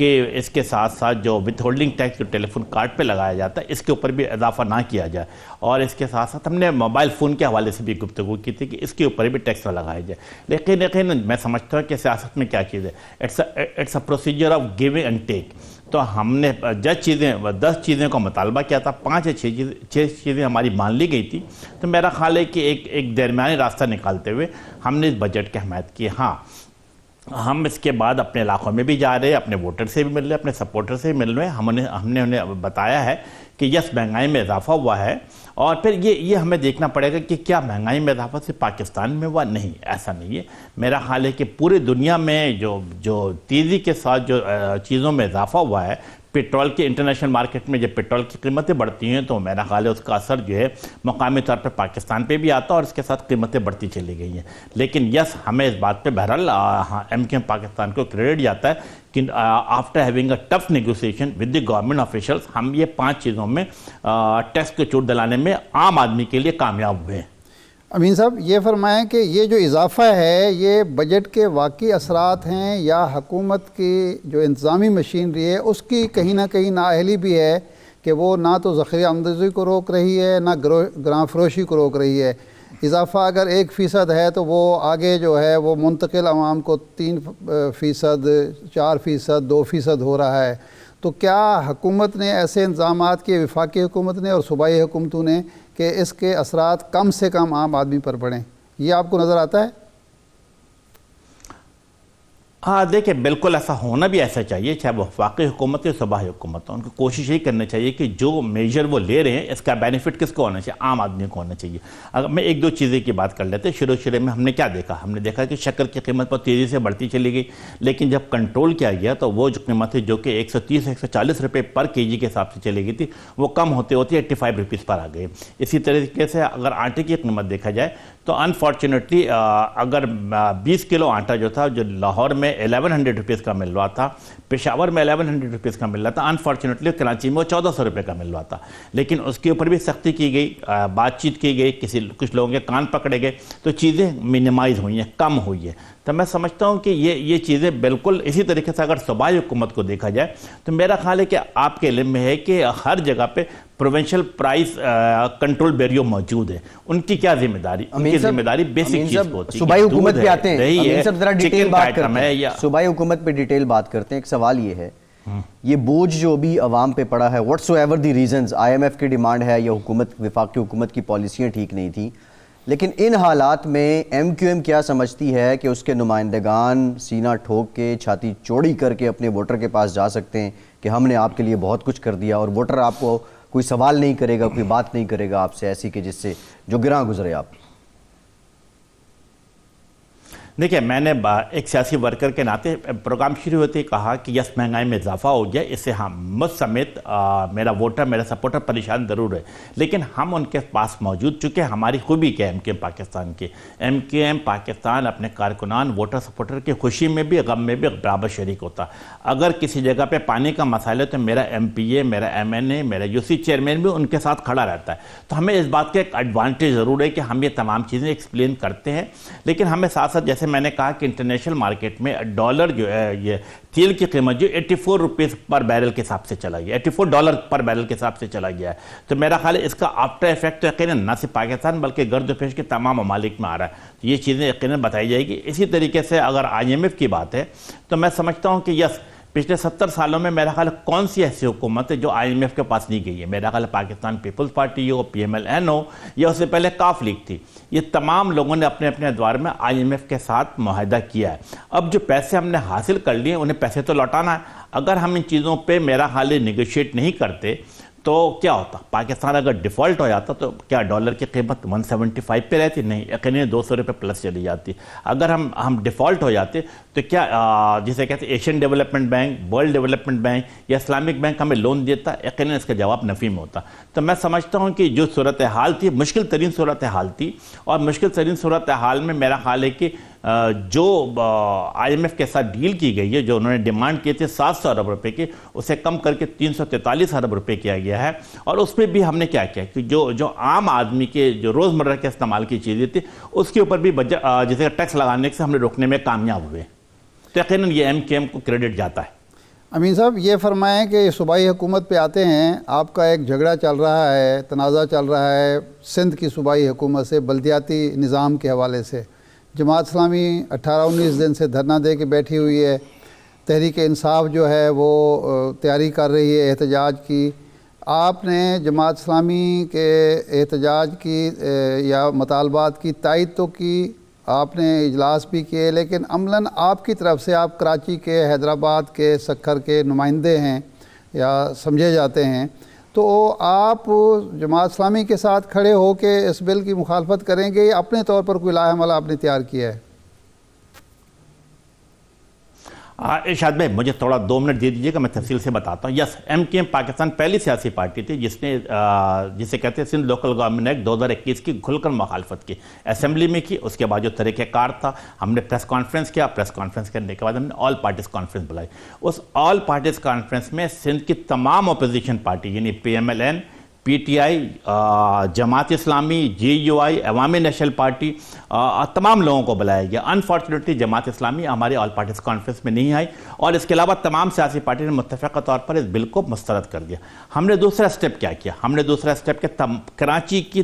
کہ اس کے ساتھ ساتھ جو وتھ ہولڈنگ ٹیکس جو ٹیلی فون کارڈ پہ لگایا جاتا ہے اس کے اوپر بھی اضافہ نہ کیا جائے، اور اس کے ساتھ ساتھ ہم نے موبائل فون کے حوالے سے بھی گفتگو کی تھی کہ اس کے اوپر بھی ٹیکس نہ لگایا جائے. لیکن میں سمجھتا ہوں کہ سیاست میں کیا چیز ہے، it's a procedure of giving and take. تو ہم نے 10 چیزیں کا مطالبہ کیا تھا، 5 یا 6 چیزیں ہماری مان لی گئی تھی. تو میرا خیال ہے کہ ایک درمیانی راستہ نکالتے ہوئے ہم نے اس بجٹ کی حمایت کی. ہاں، ہم اس کے بعد اپنے علاقوں میں بھی جا رہے ہیں، اپنے ووٹر سے بھی مل رہے ہیں، اپنے سپورٹر سے بھی مل رہے ہیں. ہم نے انہیں بتایا ہے کہ یس مہنگائی میں اضافہ ہوا ہے، اور پھر یہ ہمیں دیکھنا پڑے گا کہ کیا مہنگائی میں اضافہ صرف پاکستان میں ہوا؟ نہیں، ایسا نہیں ہے. میرا خیال ہے کہ پوری دنیا میں جو تیزی کے ساتھ جو چیزوں میں اضافہ ہوا ہے، پیٹرول کے انٹرنیشنل مارکیٹ میں جب پیٹرول کی قیمتیں بڑھتی ہیں تو میرا خیال ہے اس کا اثر جو ہے مقامی طور پر پاکستان پہ بھی آتا ہے، اور اس کے ساتھ قیمتیں بڑھتی چلی گئی ہیں. لیکن یس، ہمیں اس بات پہ بہرحال ایم کیو ایم پاکستان کو کریڈٹ جاتا ہے کہ after having a tough negotiation with the government officials ہم یہ 5 چیزوں میں ٹیکس کو چھوٹ دلانے میں عام آدمی کے لیے کامیاب ہوئے ہیں. امین صاحب، یہ فرمائیں کہ یہ جو اضافہ ہے یہ بجٹ کے واقعی اثرات ہیں یا حکومت کی جو انتظامی مشینری ہے اس کی کہیں نہ کہیں نااہلی بھی ہے کہ وہ نہ تو ذخیرہ آمدنی کو روک رہی ہے نہ گراں فروشی کو روک رہی ہے؟ اضافہ اگر 1% ہے تو وہ آگے جو ہے وہ منتقل عوام کو 3%، 4%، 2% ہو رہا ہے. تو کیا حکومت نے ایسے انتظامات کیے، وفاقی حکومت نے اور صوبائی حکومتوں نے، کہ اس کے اثرات کم سے کم عام آدمی پر پڑیں؟ یہ آپ کو نظر آتا ہے؟ ہاں دیکھیں، بالکل ایسا ہونا بھی ایسا چاہیے، چاہے وہ وفاقی حکومت یا صوبائی حکومت ہو. ان کو کوشش یہی کرنا چاہیے کہ جو میجر وہ لے رہے ہیں اس کا بینیفٹ کس کو ہونا چاہیے؟ عام آدمی کو ہونا چاہیے. اگر میں 1-2 چیزیں کی بات کر لیتے، شروع میں ہم نے کیا دیکھا؟ ہم نے دیکھا کہ شکر کی قیمت بہت تیزی سے بڑھتی چلی گئی، لیکن جب کنٹرول کیا گیا تو وہ جو قیمت ہے جو کہ 130-140 روپے پر kg کے حساب سے چلی گئی تھی، وہ کم ہوتے 85 روپیز پر آ گئی. اسی طریقے سے اگر آٹے کی قیمت دیکھا جائے تو انفارچونیٹلی اگر 20 کلو آٹا جو تھا، جو لاہور میں 1100 روپیز کا مل رہا تھا، پشاور میں 1100 روپیز کا مل رہا تھا، انفارچونیٹلی کراچی میں وہ 1400 روپے کا مل رہا تھا. لیکن اس کے اوپر بھی سختی کی گئی، بات چیت کی گئی، کچھ لوگوں کے کان پکڑے گئے، تو چیزیں منیمائز ہوئی ہیں، کم ہوئی ہیں. تو میں سمجھتا ہوں کہ یہ چیزیں بالکل اسی طریقے سے اگر صوبائی حکومت کو دیکھا جائے تو میرا خیال ہے کہ آپ کے علم میں ہے کہ ہر جگہ پہ پروونشل پرائس کنٹرول بیورو موجود ہے. ان کی کیا ذمہ داری؟ ان کی ذمہ داری بیسک چیز کو ہوتی ہے. صوبائی حکومت پہ آتے ہیں، امین صاحب ذرا ڈیٹیل بات کرتے ہیں. صوبائی حکومت پہ ڈیٹیل بات کرتے ہیں. ایک سوال یہ ہے، یہ بوجھ جو بھی عوام پہ پڑا ہے، what's ever the reasons, IMF کی ڈیمانڈ ہے یا وفاقی حکومت کی پالیسیاں ٹھیک نہیں تھیں، لیکن ان حالات میں MQM کیا سمجھتی ہے کہ اس کے نمائندگان سینہ ٹھوک کے، چھاتی چوڑی کر کے اپنے ووٹر کے پاس جا سکتے ہیں کہ ہم نے آپ کے لیے بہت کچھ کر دیا، اور ووٹر آپ کو کوئی سوال نہیں کرے گا، کوئی بات نہیں کرے گا آپ سے ایسی کہ جس سے جو گراں گزرے آپ؟ دیکھیں، میں نے ایک سیاسی ورکر کے ناطے پروگرام شروع ہوتے ہی کہا کہ یس مہنگائی میں اضافہ ہو گیا، اس سے ہم مجھ سمیت میرا ووٹر، میرا سپورٹر پریشان ضرور ہے، لیکن ہم ان کے پاس موجود چکے. ہماری خوبی کیا ہے MQM پاکستان کی؟ MQM پاکستان اپنے کارکنان، ووٹر سپورٹر کی خوشی میں بھی غم میں بھی برابر شریک ہوتا. اگر کسی جگہ پہ پانی کا مسئلہ ہے تو میرا MPA، میرا MNA، میرا UC چیئرمین بھی ان کے ساتھ کھڑا رہتا ہے. تو ہمیں اس بات کا ایک ایڈوانٹیج ضرور ہے کہ ہم یہ تمام چیزیں ایکسپلین کرتے ہیں، لیکن ہمیں ساتھ ساتھ جیسے میں نے کہا کہ انٹرنیشنل مارکیٹ میں ڈالر جو ہے، یہ تیل کی قیمت جو 84 روپیز پر بیرل کے حساب سے چلا گیا، $84 پر بیرل کے حساب سے چلا گیا ہے. تو میرا خیال ہے اس کا آفٹر ایفیکٹ یقیناً نہ صرف پاکستان بلکہ گرد و پیش کے تمام ممالک میں آ رہا ہے. تو یہ چیزیں یقیناً بتائی جائے گی. اسی طریقے سے اگر IMF کی بات ہے تو میں سمجھتا ہوں کہ یس، پچھلے 70 سالوں میں میرا خیال کون سی ایسی حکومت ہے جو IMF کے پاس نہیں گئی ہے؟ میرا خیال پاکستان پیپلز پارٹی ہو، PMLN ہو، یا اس سے پہلے کاف لیگ تھی. یہ تمام لوگوں نے اپنے اپنے ادوار میں IMF کے ساتھ معاہدہ کیا ہے. اب جو پیسے ہم نے حاصل کر لیے انہیں پیسے تو لوٹانا ہے. اگر ہم ان چیزوں پہ میرا خیال نیگوشیٹ نہیں کرتے تو کیا ہوتا؟ پاکستان اگر ڈیفالٹ ہو جاتا تو کیا ڈالر کی قیمت 175 پہ رہتی؟ نہیں، یقیناً 200 روپے پلس چلی جاتی. اگر ہم ڈیفالٹ ہو جاتے تو کیا جسے کہتے ہیں Asian development bank, world development bank یا اسلامک بینک ہمیں لون دیتا؟ یقیناً اس کا جواب نفی میں ہوتا. تو میں سمجھتا ہوں کہ جو صورتحال تھی مشکل ترین صورتحال تھی، اور مشکل ترین صورتحال میں میرا خیال ہے کہ جو IMF کے ساتھ ڈیل کی گئی ہے، جو انہوں نے ڈیمانڈ کیے تھے 700 ارب روپے کی، اسے کم کر کے 343 ارب روپے کیا گیا ہے. اور اس پہ بھی ہم نے کیا کیا کہ جو عام آدمی کے جو روزمرہ کے استعمال کی چیزیں تھی اس کے اوپر بھی جسے ٹیکس لگانے سے ہم نے روکنے میں کامیاب ہوئے. تو یقیناً یہ MQM کو کریڈٹ جاتا ہے. امین صاحب یہ فرمائیں کہ صوبائی حکومت پہ آتے ہیں، آپ کا ایک جھگڑا چل رہا ہے، تنازع چل رہا ہے سندھ کی صوبائی حکومت سے بلدیاتی نظام کے حوالے سے۔ جماعت اسلامی 18-19 دن سے دھرنا دے کے بیٹھی ہوئی ہے، تحریک انصاف جو ہے وہ تیاری کر رہی ہے احتجاج کی۔ آپ نے جماعت اسلامی کے احتجاج کی یا مطالبات کی تائید تو کی، آپ نے اجلاس بھی کیے، لیکن عملاً آپ کی طرف سے، آپ کراچی کے، حیدرآباد کے، سکھر کے نمائندے ہیں یا سمجھے جاتے ہیں، تو آپ جماعت اسلامی کے ساتھ کھڑے ہو کے اس بل کی مخالفت کریں گے یا اپنے طور پر کوئی لائحہ عمل آپ نے تیار کیا ہے؟ ارشاد بھائی مجھے تھوڑا 2 منٹ دے دیجیے گا، میں تفصیل سے بتاتا ہوں۔ یس، ایم کیو ایم پاکستان پہلی سیاسی پارٹی تھی جس نے جسے کہتے ہیں سندھ لوکل گورنمنٹ ایکٹ 2021 کی کھل کر مخالفت کی، اسمبلی میں کی۔ اس کے بعد جو طریقہ کار تھا، ہم نے پریس کانفرنس کیا، پریس کانفرنس کرنے کے بعد ہم نے آل پارٹیز کانفرنس بلائی۔ اس آل پارٹیز کانفرنس میں سندھ کی تمام اپوزیشن پارٹی یعنی P M L N, P T I, Jamaat Islami, J you آئی، عوامی نیشنل پارٹی، تمام لوگوں کو بلایا گیا۔ انفارچونیٹلی جماعت اسلامی ہمارے آل پارٹیز کانفرنس میں نہیں آئی، اور اس کے علاوہ تمام سیاسی پارٹی نے متفقہ طور پر اس بل کو مسترد کر دیا۔ ہم نے دوسرا اسٹیپ کیا کیا؟ ہم نے دوسرا اسٹیپ کیا، کراچی کی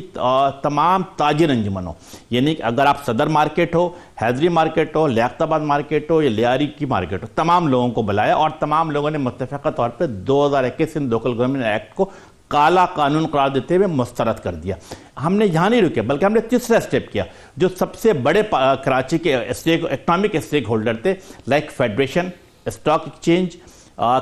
تمام تاجر انجمنوں، یعنی اگر آپ صدر مارکیٹ ہو، حیدری مارکیٹ ہو، لیاقت آباد مارکیٹ ہو یا لیاری کی مارکیٹ ہو، تمام لوگوں کو بلایا، اور تمام لوگوں نے متفقہ طور پر 2021 سندھ لوکل گورنمنٹ ایکٹ کو کالا قانون قرار دیتے ہوئے مسترد کر دیا۔ ہم نے یہاں نہیں رکے، بلکہ ہم نے تیسرا اسٹیپ کیا۔ جو سب سے بڑے کراچی کے اکنامک اسٹیک ہولڈر تھے، like federation, stock exchange,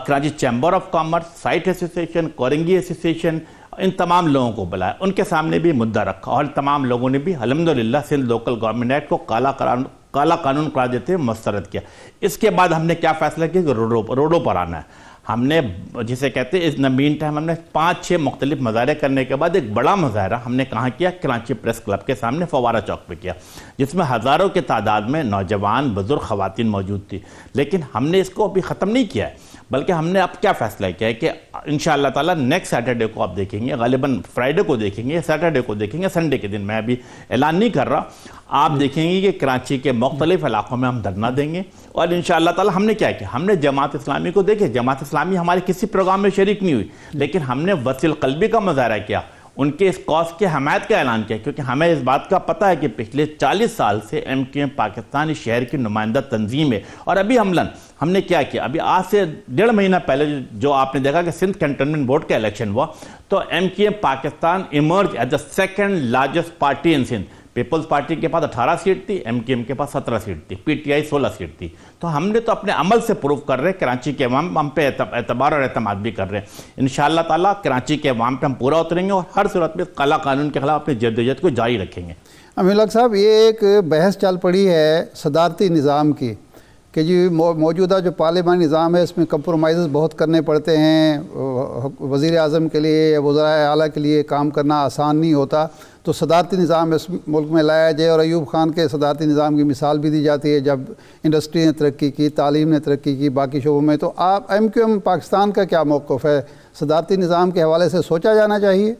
Karachi chamber of commerce, site association, Korangi association, ان تمام لوگوں کو بلایا، ان کے سامنے بھی مدعا رکھا، اور تمام لوگوں نے بھی الحمدللہ سندھ لوکل گورنمنٹ ایکٹ کو کالا قانون قرار دیتے ہوئے مسترد کیا۔ اس کے بعد ہم نے کیا فیصلہ کیا کہ روڈوں پر آنا ہے۔ ہم نے جسے کہتے ہیں ان مین ٹائم ہم نے 5-6 مختلف مظاہرے کرنے کے بعد ایک بڑا مظاہرہ ہم نے کہاں کیا؟ کراچی پریس کلب کے سامنے فوارہ چوک پہ کیا، جس میں ہزاروں کی تعداد میں نوجوان، بزرگ، خواتین موجود تھی۔ لیکن ہم نے اس کو ابھی ختم نہیں کیا ہے، بلکہ ہم نے اب کیا فیصلہ کیا ہے کہ انشاءاللہ تعالیٰ نیکسٹ سیٹرڈے کو آپ دیکھیں گے، غالباً فرائیڈے کو دیکھیں گے، سیٹرڈے کو دیکھیں گے، سنڈے کے دن، میں ابھی اعلان نہیں کر رہا، آپ دیکھیں گے کہ کراچی کے مختلف علاقوں میں ہم دھرنا دیں گے۔ اور انشاءاللہ تعالیٰ ہم نے کیا کیا؟ ہم نے جماعت اسلامی کو دیکھے، جماعت اسلامی ہمارے کسی پروگرام میں شریک نہیں ہوئی، لیکن ہم نے وسیع القلبی کا مظاہرہ کیا، ان کے اس کاز کے حمایت کا اعلان کیا، کیونکہ ہمیں اس بات کا پتہ ہے کہ پچھلے 40 سال سے ایم کیو ایم پاکستان اس شہر کی نمائندہ تنظیم ہے۔ اور ابھی عملاً ہم نے کیا کیا؟ ابھی آج سے 1.5 مہینہ پہلے جو آپ نے دیکھا کہ سندھ کنٹونمنٹ بورڈ کا الیکشن ہوا، تو M Q M Pakistan emerge as the second largest party in Sindh. People's party کے پاس 18 سیٹ تھی، ایم کیو ایم کے پاس 17 سیٹ تھی، پی ٹی آئی 16 سیٹ تھی۔ تو ہم نے تو اپنے عمل سے پروف کر رہے ہیں، کراچی کے عوام ہم پہ اعتبار اور اعتماد بھی کر رہے ہیں۔ انشاءاللہ تعالیٰ کراچی کے عوام پہ ہم پورا اتریں گے، اور ہر صورت میں کالا قانون کے خلاف اپنی جدوجہد کو جاری رکھیں گے۔ امین الحق صاحب، یہ ایک بحث چل پڑی ہے صدارتی نظام کی کہ جی موجودہ جو پارلیمانی نظام ہے اس میں کمپرومائزز بہت کرنے پڑتے ہیں، وزیر اعظم کے لیے یا وزرائے اعلیٰ کے لیے کام کرنا آسان نہیں ہوتا، تو صدارتی نظام اس ملک میں لایا جائے۔ اور ایوب خان کے صدارتی نظام کی مثال بھی دی جاتی ہے، جب انڈسٹری نے ترقی کی، تعلیم نے ترقی کی، باقی شعبوں میں۔ تو آپ ایم کیو ایم پاکستان کا کیا موقف ہے؟ صدارتی نظام کے حوالے سے سوچا جانا چاہیے؟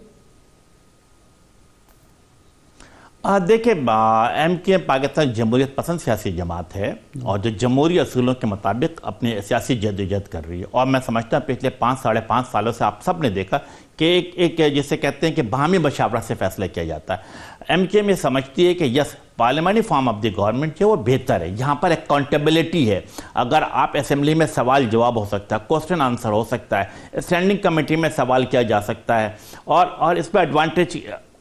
دیکھیں، ایم کیو ایم پاکستان جمہوریت پسند سیاسی جماعت ہے، اور جو جمہوری اصولوں کے مطابق اپنی سیاسی جدوجہد کر رہی ہے۔ اور میں سمجھتا ہوں پچھلے 5-5.5 سالوں سے آپ سب نے دیکھا کہ ایک جسے کہتے ہیں کہ باہمی مشاورت سے فیصلہ کیا جاتا ہے۔ ایم کیو ایم یہ سمجھتی ہے کہ یس، پارلیمانی فارم آف دی گورنمنٹ جو وہ بہتر ہے، یہاں پر اکاؤنٹیبلٹی ہے۔ اگر آپ اسمبلی میں سوال جواب ہو سکتا ہے، کوسچن آنسر ہو سکتا ہے، اسٹینڈنگ کمیٹی میں سوال کیا جا سکتا ہے، اور اس پہ ایڈوانٹیج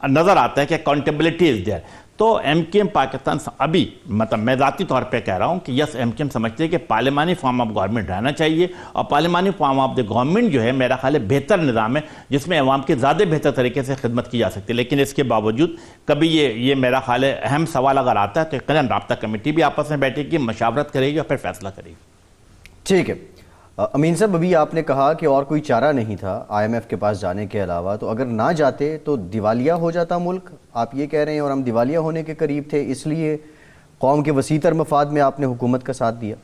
نظر آتا ہے کہ اکاؤنٹیبلٹی از دیئر۔ تو ایم کیو ایم پاکستان ابھی میں ذاتی طور پہ کہہ رہا ہوں کہ یس، ایم کیو ایم سمجھتے ہیں کہ پارلیمانی فارم آف گورنمنٹ رہنا چاہیے، اور پارلیمانی فارم آف دی گورنمنٹ جو ہے میرا خیال ہے بہتر نظام ہے، جس میں عوام کی زیادہ بہتر طریقے سے خدمت کی جا سکتی ہے۔ لیکن اس کے باوجود کبھی یہ میرا خیال ہے اہم سوال اگر آتا ہے تو یقیناً رابطہ کمیٹی بھی آپس میں بیٹھے گی، مشاورت کرے گی اور پھر فیصلہ کرے گی۔ ٹھیک ہے امین صاحب، ابھی آپ نے کہا کہ اور کوئی چارہ نہیں تھا آئی ایم ایف کے پاس جانے کے علاوہ، تو اگر نہ جاتے تو دیوالیہ ہو جاتا ملک، آپ یہ کہہ رہے ہیں، اور ہم دیوالیہ ہونے کے قریب تھے، اس لیے قوم کے وسیع تر مفاد میں آپ نے حکومت کا ساتھ دیا؟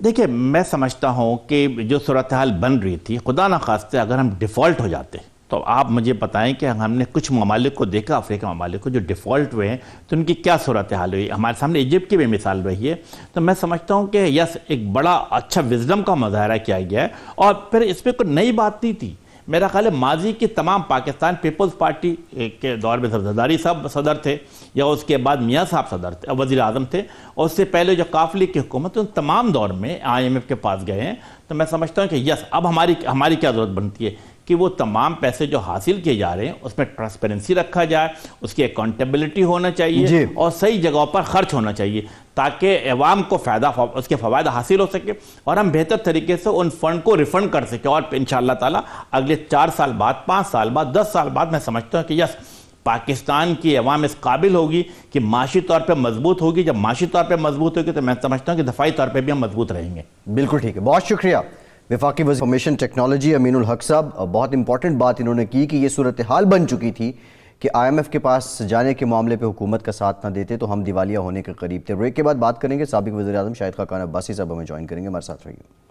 دیکھیں، میں سمجھتا ہوں کہ جو صورتحال بن رہی تھی، خدا نخواستہ اگر ہم ڈیفالٹ ہو جاتے تو آپ مجھے بتائیں کہ ہم نے کچھ ممالک کو دیکھا، افریقہ ممالک کو جو ڈیفالٹ ہوئے ہیں، تو ان کی کیا صورتحال ہوئی. ہمارے سامنے ایجپٹ کی بھی مثال رہی ہے. تو میں سمجھتا ہوں کہ یس ایک بڑا اچھا وزڈم کا مظاہرہ کیا گیا ہے، اور پھر اس پہ کوئی نئی بات نہیں تھی. میرا خیال ہے ماضی کی تمام پاکستان پیپلز پارٹی کے دور میں زرداری صاحب صدر تھے، یا اس کے بعد میاں صاحب صدر تھے، وزیر اعظم تھے، اور اس سے پہلے جو قافلی کی حکومت ان تمام دور میں IMF کے پاس گئے ہیں. تو میں سمجھتا ہوں کہ یس اب ہماری کیا ضرورت بنتی ہے کہ وہ تمام پیسے جو حاصل کیے جا رہے ہیں اس میں ٹرانسپیرنسی رکھا جائے، اس کی اکاؤنٹیبلٹی ہونا چاہیے، اور صحیح جگہوں پر خرچ ہونا چاہیے تاکہ عوام کو اس کے فوائد حاصل ہو سکے، اور ہم بہتر طریقے سے ان فنڈ کو ریفنڈ کر سکیں. اور انشاءاللہ تعالیٰ اگلے 4 سال بعد، 5 سال بعد، 10 سال بعد میں سمجھتا ہوں کہ یس پاکستان کی عوام اس قابل ہوگی کہ معاشی طور پہ مضبوط ہوگی. جب معاشی طور پہ مضبوط ہوگی تو میں سمجھتا ہوں کہ دفاعی طور پہ بھی ہم مضبوط رہیں گے. بالکل ٹھیک ہے، بہت شکریہ وفاقی وزیر انفارمیشن ٹیکنالوجی امین الحق صاحب. بہت امپورٹنٹ بات انہوں نے کی کہ یہ صورتحال بن چکی تھی کہ IMF کے پاس جانے کے معاملے پہ حکومت کا ساتھ نہ دیتے تو ہم دیوالیہ ہونے کے قریب تھے. بریک کے بعد بات کریں گے. سابق وزیر اعظم شاہد خاقان عباسی صاحب ہمیں جوائن کریں گے. ہمارے ساتھ رہیے.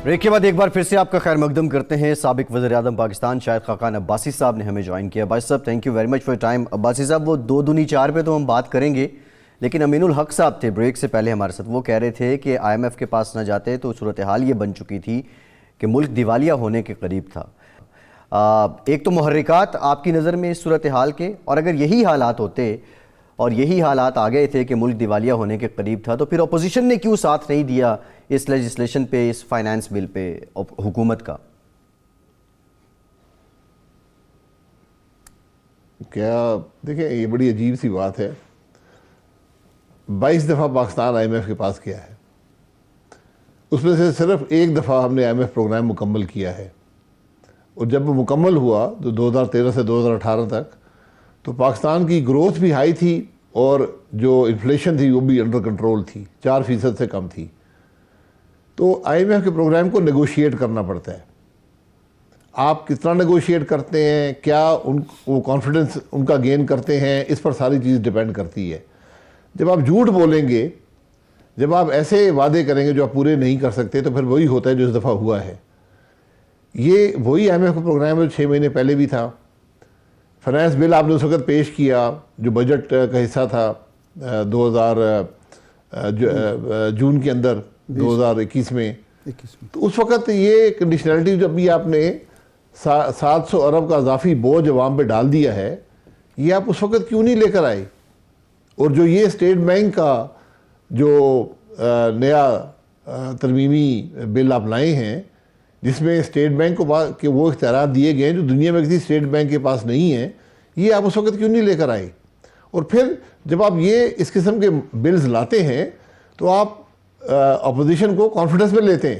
بریک کے بعد ایک بار پھر سے آپ کا خیر مقدم کرتے ہیں. سابق وزیر اعظم پاکستان شاہد خاقان عباسی صاحب نے ہمیں جوائن کیا. عباسی صاحب thank you very much for your time. Abbasi صاحب وہ 2 دونی 4 پہ تو ہم بات کریں گے، لیکن امین الحق صاحب تھے بریک سے پہلے ہمارے ساتھ. وہ کہہ رہے تھے کہ IMF کے پاس نہ جاتے تو صورتحال یہ بن چکی تھی کہ ملک دیوالیہ ہونے کے قریب تھا. ایک تو محرکات آپ کی نظر میں اس صورتحال کے، اور اگر یہی حالات ہوتے اور یہی حالات آ گئے تھے کہ ملک دیوالیہ ہونے کے قریب تھا، تو پھر اپوزیشن نے کیوں ساتھ نہیں دیا اس لیجسلیشن پہ، اس فائنانس بل پہ حکومت کا؟ کیا دیکھیں یہ بڑی عجیب سی بات ہے. 22 دفعہ پاکستان IMF کے پاس گیا ہے، اس میں سے صرف 1 دفعہ ہم نے IMF پروگرام مکمل کیا ہے، اور جب وہ مکمل ہوا تو 2013 سے 2018 تک تو پاکستان کی گروتھ بھی ہائی تھی اور جو انفلیشن تھی وہ بھی انڈر کنٹرول تھی، 4% سے کم تھی. تو IMF کے پروگرام کو نیگوشیٹ کرنا پڑتا ہے. آپ کس طرح نیگوشیٹ کرتے ہیں، کیا وہ کانفیڈنس ان کا گین کرتے ہیں، اس پر ساری چیز ڈیپینڈ کرتی ہے. جب آپ جھوٹ بولیں گے، جب آپ ایسے وعدے کریں گے جو آپ پورے نہیں کر سکتے، تو پھر وہی ہوتا ہے جو اس دفعہ ہوا ہے. یہ وہی IMF کا پروگرام ہے جو 6 مہینے پہلے بھی تھا. فائنانس بل آپ نے اس وقت پیش کیا جو بجٹ کا حصہ تھا 2000 جون کے اندر 2021 میں. تو اس وقت یہ کنڈیشنلٹی جب بھی آپ نے 700 ارب کا اضافی بوجھ عوام پہ ڈال دیا ہے، یہ آپ اس وقت کیوں نہیں لے کر آئے؟ اور جو یہ اسٹیٹ بینک کا جو نیا ترمیمی بل آپ لائے ہیں، جس میں اسٹیٹ بینک کو کہ وہ اختیارات دیے گئے ہیں جو دنیا میں کسی اسٹیٹ بینک کے پاس نہیں ہیں، یہ آپ اس وقت کیوں نہیں لے کر آئے؟ اور پھر جب آپ یہ اس قسم کے بلز لاتے ہیں تو آپ اپوزیشن کو کانفیڈنس میں لیتے ہیں،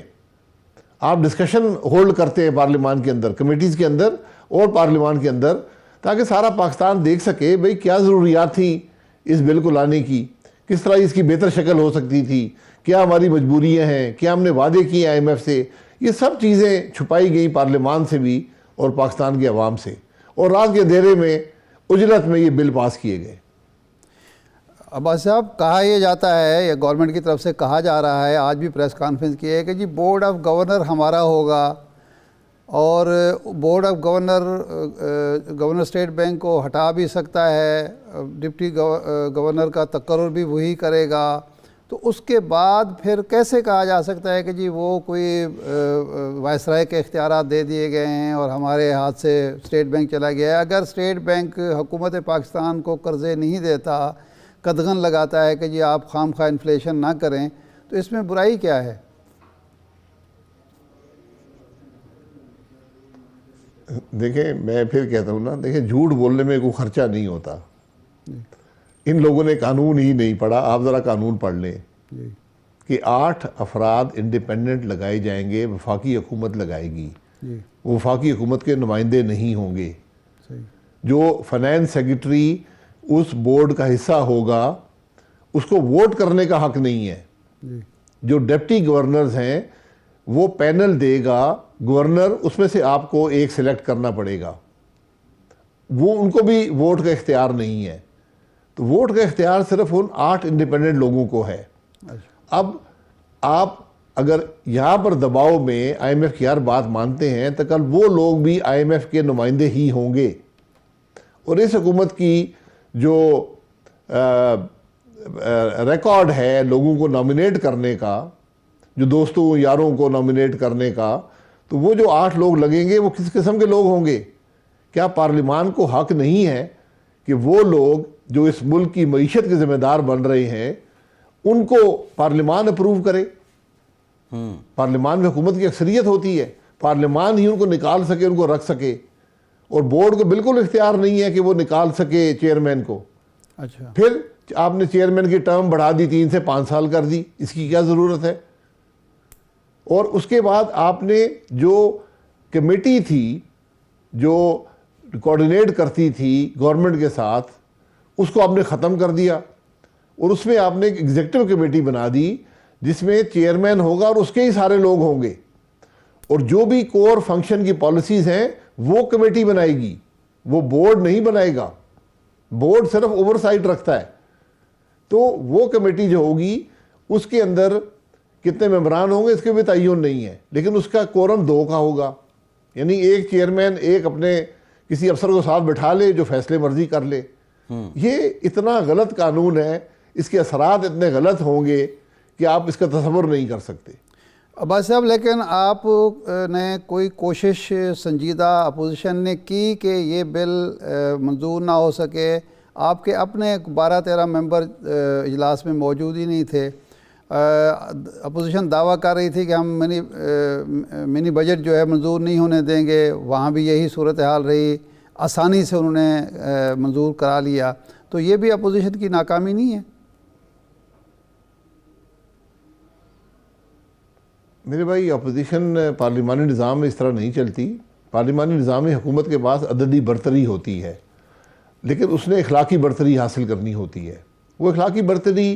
آپ ڈسکشن ہولڈ کرتے ہیں پارلیمان کے اندر، کمیٹیز کے اندر اور پارلیمان کے اندر، تاکہ سارا پاکستان دیکھ سکے بھئی کیا ضروریات تھیں اس بل کو لانے کی، کس طرح اس کی بہتر شکل ہو سکتی تھی، کیا ہماری مجبوریاں ہیں، کیا ہم نے وعدے کیے IMF سے. یہ سب چیزیں چھپائی گئیں پارلیمان سے بھی اور پاکستان کے عوام سے، اور رات کے اندھیرے میں اجلت میں یہ بل پاس کیے گئے. عباس صاحب، کہا یہ جاتا ہے یا گورنمنٹ کی طرف سے کہا جا رہا ہے، آج بھی پریس کانفرنس کی ہے کہ جی بورڈ آف گورنر ہمارا ہوگا، اور board of governor state bank کو ہٹا بھی سکتا ہے، ڈپٹی گورنر کا تقرر بھی وہی کرے گا. تو اس کے بعد پھر کیسے کہا جا سکتا ہے کہ جی وہ کوئی وائسرائے کے اختیارات دے دیے گئے ہیں اور ہمارے ہاتھ سے اسٹیٹ بینک چلا گیا ہے؟ اگر اسٹیٹ بینک حکومت پاکستان کو قرضے نہیں دیتا، قدغن لگاتا ہے کہ جی آپ خام خواہ انفلیشن نہ کریں، تو اس میں برائی کیا ہے؟ دیکھیں میں پھر کہتا ہوں نا، دیکھیں جھوٹ بولنے میں کوئی خرچہ نہیں ہوتا. ان لوگوں نے قانون ہی نہیں پڑھا. آپ ذرا قانون پڑھ لیں کہ 8 افراد انڈیپینڈنٹ لگائے جائیں گے، وفاقی حکومت لگائے گی. وہ وفاقی حکومت کے نمائندے نہیں ہوں گے. جو فائنانس سیکرٹری اس بورڈ کا حصہ ہوگا اس کو ووٹ کرنے کا حق نہیں ہے. جو ڈپٹی گورنرز ہیں وہ پینل دے گا، گورنر اس میں سے آپ کو ایک سلیکٹ کرنا پڑے گا. وہ ان کو بھی ووٹ کا اختیار نہیں ہے. تو ووٹ کا اختیار صرف ان 8 انڈیپینڈنٹ لوگوں کو ہے. اب آپ اگر یہاں پر دباؤ میں آئی ایم ایف کی ہر بات مانتے ہیں تو کل وہ لوگ بھی آئی ایم ایف کے نمائندے ہی ہوں گے. اور اس حکومت کی جو ریکارڈ ہے لوگوں کو نامینیٹ کرنے کا, جو دوستوں یاروں کو نامینیٹ کرنے کا, تو وہ جو 8 لوگ لگیں گے وہ کس قسم کے لوگ ہوں گے؟ کیا پارلیمان کو حق نہیں ہے کہ وہ لوگ جو اس ملک کی معیشت کے ذمہ دار بن رہے ہیں ان کو پارلیمان اپروو کرے؟ پارلیمان میں حکومت کی اکثریت ہوتی ہے, پارلیمان ہی ان کو نکال سکے, ان کو رکھ سکے, اور بورڈ کو بالکل اختیار نہیں ہے کہ وہ نکال سکے چیئرمین کو. اچھا, پھر آپ نے چیئرمین کی ٹرم بڑھا دی, 3 سے 5 سال کر دی, اس کی کیا ضرورت ہے؟ اور اس کے بعد آپ نے جو کمیٹی تھی جو کوارڈینیٹ کرتی تھی گورنمنٹ کے ساتھ, اس کو آپ نے ختم کر دیا, اور اس میں آپ نے ایک ایگزیکٹو کمیٹی بنا دی جس میں چیئرمین ہوگا اور اس کے ہی سارے لوگ ہوں گے, اور جو بھی کور فنکشن کی پالیسیز ہیں وہ کمیٹی بنائے گی, وہ بورڈ نہیں بنائے گا. بورڈ صرف اوور سائٹ رکھتا ہے. تو وہ کمیٹی جو ہوگی اس کے اندر کتنے ممبران ہوں گے اس کے بھی تعین نہیں ہے, لیکن اس کا کورم 2 کا ہوگا. یعنی ایک چیئرمین ایک اپنے کسی افسر کو ساتھ بٹھا لے جو فیصلے مرضی کر لے. یہ اتنا غلط قانون ہے, اس کے اثرات اتنے غلط ہوں گے کہ آپ اس کا تصور نہیں کر سکتے. عباس صاحب, لیکن آپ نے کوئی کوشش سنجیدہ اپوزیشن نے کی کہ یہ بل منظور نہ ہو سکے؟ آپ کے اپنے 12-13 ممبر اجلاس میں موجود ہی نہیں تھے. اپوزیشن دعویٰ کر رہی تھی کہ ہم منی بجٹ جو ہے منظور نہیں ہونے دیں گے, وہاں بھی یہی صورتحال رہی, آسانی سے انہوں نے منظور کرا لیا. تو یہ بھی اپوزیشن کی ناکامی نہیں ہے؟ میرے بھائی, اپوزیشن پارلیمانی نظام میں اس طرح نہیں چلتی. پارلیمانی نظام میں حکومت کے پاس عددی برتری ہوتی ہے, لیکن اس نے اخلاقی برتری حاصل کرنی ہوتی ہے. وہ اخلاقی برتری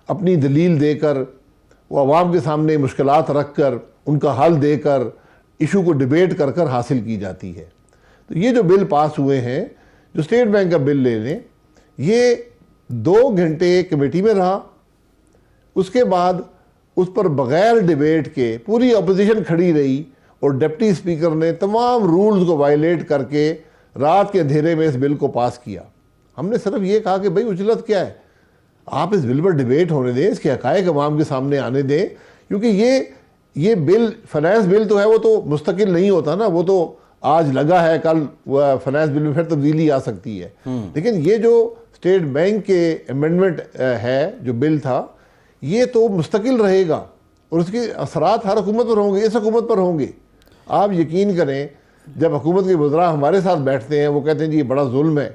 اپنی دلیل دے کر, وہ عوام کے سامنے مشکلات رکھ کر, ان کا حل دے کر, ایشو کو ڈیبیٹ کر کر حاصل کی جاتی ہے. تو یہ جو بل پاس ہوئے ہیں, جو اسٹیٹ بینک کا بل لے لیں, یہ 2 گھنٹے کمیٹی میں رہا, اس کے بعد اس پر بغیر ڈیبیٹ کے پوری اپوزیشن کھڑی رہی, اور ڈپٹی اسپیکر نے تمام رولز کو وائلیٹ کر کے رات کے اندھیرے میں اس بل کو پاس کیا. ہم نے صرف یہ کہا کہ بھائی اجلت کیا ہے, آپ اس بل پر ڈیبیٹ ہونے دیں, اس کے حقائق عوام کے سامنے آنے دیں, کیونکہ یہ بل فنانس بل تو ہے, وہ تو مستقل نہیں ہوتا نا, وہ تو آج لگا ہے کل فنانس بل میں پھر تبدیلی آ سکتی ہے. لیکن یہ جو اسٹیٹ بینک کے امینڈمنٹ ہے, جو بل تھا, یہ تو مستقل رہے گا, اور اس کے اثرات ہر حکومت پر ہوں گے, اس حکومت پر ہوں گے. آپ یقین کریں, جب حکومت کے وزراء ہمارے ساتھ بیٹھتے ہیں, وہ کہتے ہیں جی یہ بڑا ظلم ہے,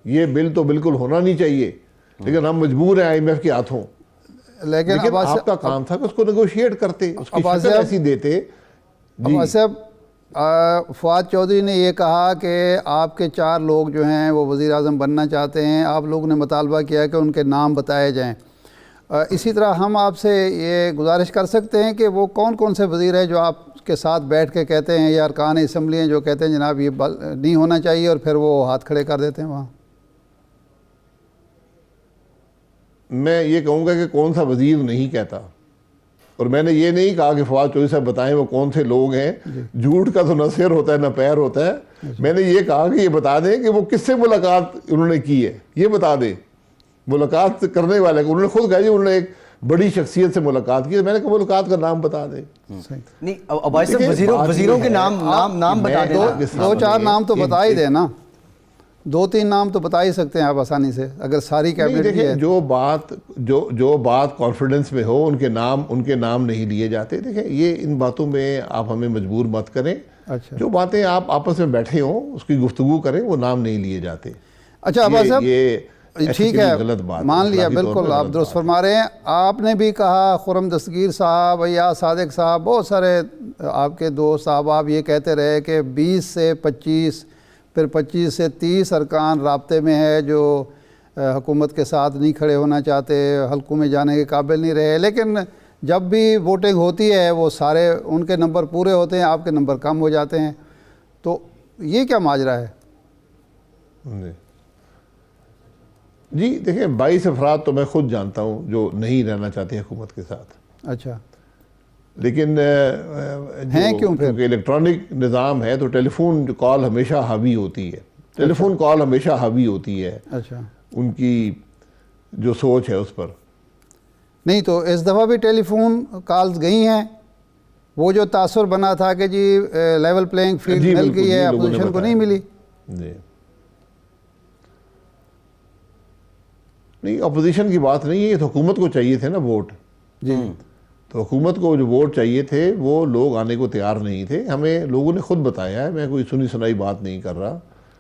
یہ بل تو بالکل ہونا نہیں چاہیے, لیکن ہم مجبور ہیں آئی ایم ایف کے ہاتھوں. لیکن آپ کا کام تھا کہ اس کو نیگوشیٹ کرتے, اس کی شکل ایسی دیتے. عباس صاحب, فواد چودھری نے یہ کہا کہ آپ کے 4 لوگ جو ہیں وہ وزیر اعظم بننا چاہتے ہیں. آپ لوگوں نے مطالبہ کیا کہ ان کے نام بتائے جائیں. اسی طرح ہم آپ سے یہ گزارش کر سکتے ہیں کہ وہ کون کون سے وزیر ہیں جو آپ کے ساتھ بیٹھ کے کہتے ہیں, یا ارکان اسمبلی ہیں جو کہتے ہیں جناب یہ نہیں ہونا چاہیے, اور پھر وہ ہاتھ کھڑے کر دیتے ہیں وہاں؟ میں یہ کہوں گا کہ کون سا وزیر نہیں کہتا, اور میں نے یہ نہیں کہا کہ فواد چودھری صاحب بتائیں وہ کون سے لوگ ہیں. جھوٹ کا تو نہ سر ہوتا ہے نہ پیر ہوتا ہے. میں نے یہ کہا کہ یہ بتا دیں کہ وہ کس سے ملاقات انہوں نے کی ہے, یہ بتا دیں. ملاقات کرنے والے انہوں نے خود کہا جی انہوں نے ایک بڑی شخصیت سے ملاقات کی. میں نے کہا ملاقات کا نام بتا دیں. نہیں عباس صاحب, وزیروں کے نام بتا دیں. 2-4 نام تو بتا ہی دیں نا, 2-3 نام تو بتا ہی سکتے ہیں آپ آسانی سے, اگر ساری کیبنٹ کی ہے. جو بات کانفیڈنس میں ہو, ان کے نام نہیں لیے جاتے. دیکھیں یہ ان باتوں میں آپ ہمیں مجبور مت کریں. جو باتیں آپ آپس میں بیٹھے ہوں اس کی گفتگو کریں, وہ نام نہیں لیے جاتے. اچھا عباس صاحب, ٹھیک ہے, مان لیا, بالکل آپ درست فرما رہے ہیں. آپ نے بھی کہا, خرم دستگیر صاحب, ایاز صادق صاحب, بہت سارے آپ کے دوست احباب یہ کہتے رہے کہ 20 سے 25 پھر 25 سے 30 ارکان رابطے میں ہے جو حکومت کے ساتھ نہیں کھڑے ہونا چاہتے, حلقوں میں جانے کے قابل نہیں رہے. لیکن جب بھی ووٹنگ ہوتی ہے وہ سارے ان کے نمبر پورے ہوتے ہیں, آپ کے نمبر کم ہو جاتے ہیں. تو یہ کیا ماجرا ہے؟ جی دیکھیں 22 افراد تو میں خود جانتا ہوں جو نہیں رہنا چاہتے حکومت کے ساتھ، اچھا لیکن ہیں کیوں پھر؟ کیونکہ الیکٹرانک نظام ہے تو ٹیلی فون کال ہمیشہ حاوی ہوتی ہے، ٹیلی فون کال ہمیشہ حاوی ہوتی ہے اچھا ان کی جو سوچ ہے اس پر۔ نہیں تو اس دفعہ بھی ٹیلی فون کالز گئی ہیں، وہ جو تاثر بنا تھا کہ جی لیول پلینگ فیلڈ جی مل بالکل، گئی ہے، جی لوگوں نے اپوزیشن کو بتایا۔ نہیں ملی۔ جی نہیں، اپوزیشن کی بات نہیں ہے، یہ تو حکومت کو چاہیے تھے نا ووٹ، جی تو حکومت کو جو ووٹ چاہیے تھے وہ لوگ آنے کو تیار نہیں تھے۔ ہمیں لوگوں نے خود بتایا ہے، میں کوئی سنی سنائی بات نہیں کر رہا،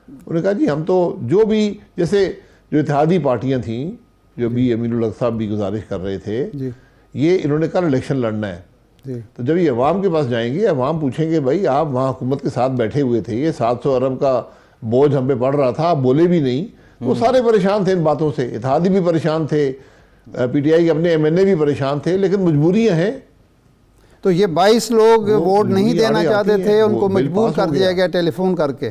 انہوں نے کہا جی ہم تو جو بھی، جیسے جو اتحادی پارٹیاں تھیں جو بھی امین الحق صاحب بھی گزارش کر رہے تھے، جی یہ انہوں نے کل الیکشن لڑنا ہے، جی تو جب یہ عوام کے پاس جائیں گے، عوام پوچھیں گے بھائی آپ وہاں حکومت کے ساتھ بیٹھے ہوئے تھے، یہ 700 ارب کا بوجھ ہم پہ پڑ رہا تھا، آپ بولے بھی نہیں، وہ سارے پریشان تھے ان باتوں سے، اتحادی بھی پریشان تھے، پی ٹی آئی کے اپنے ایم این اے بھی پریشان تھے، لیکن مجبوریاں ہیں۔ تو یہ 22 لوگ وہ ووٹ نہیں مجبوری دینا آڑے چاہتے آتی تھے، ہے، ان وہ کو بل مجبور پاس کر ہو دیا گیا۔ گیا ٹیلی فون کر کے۔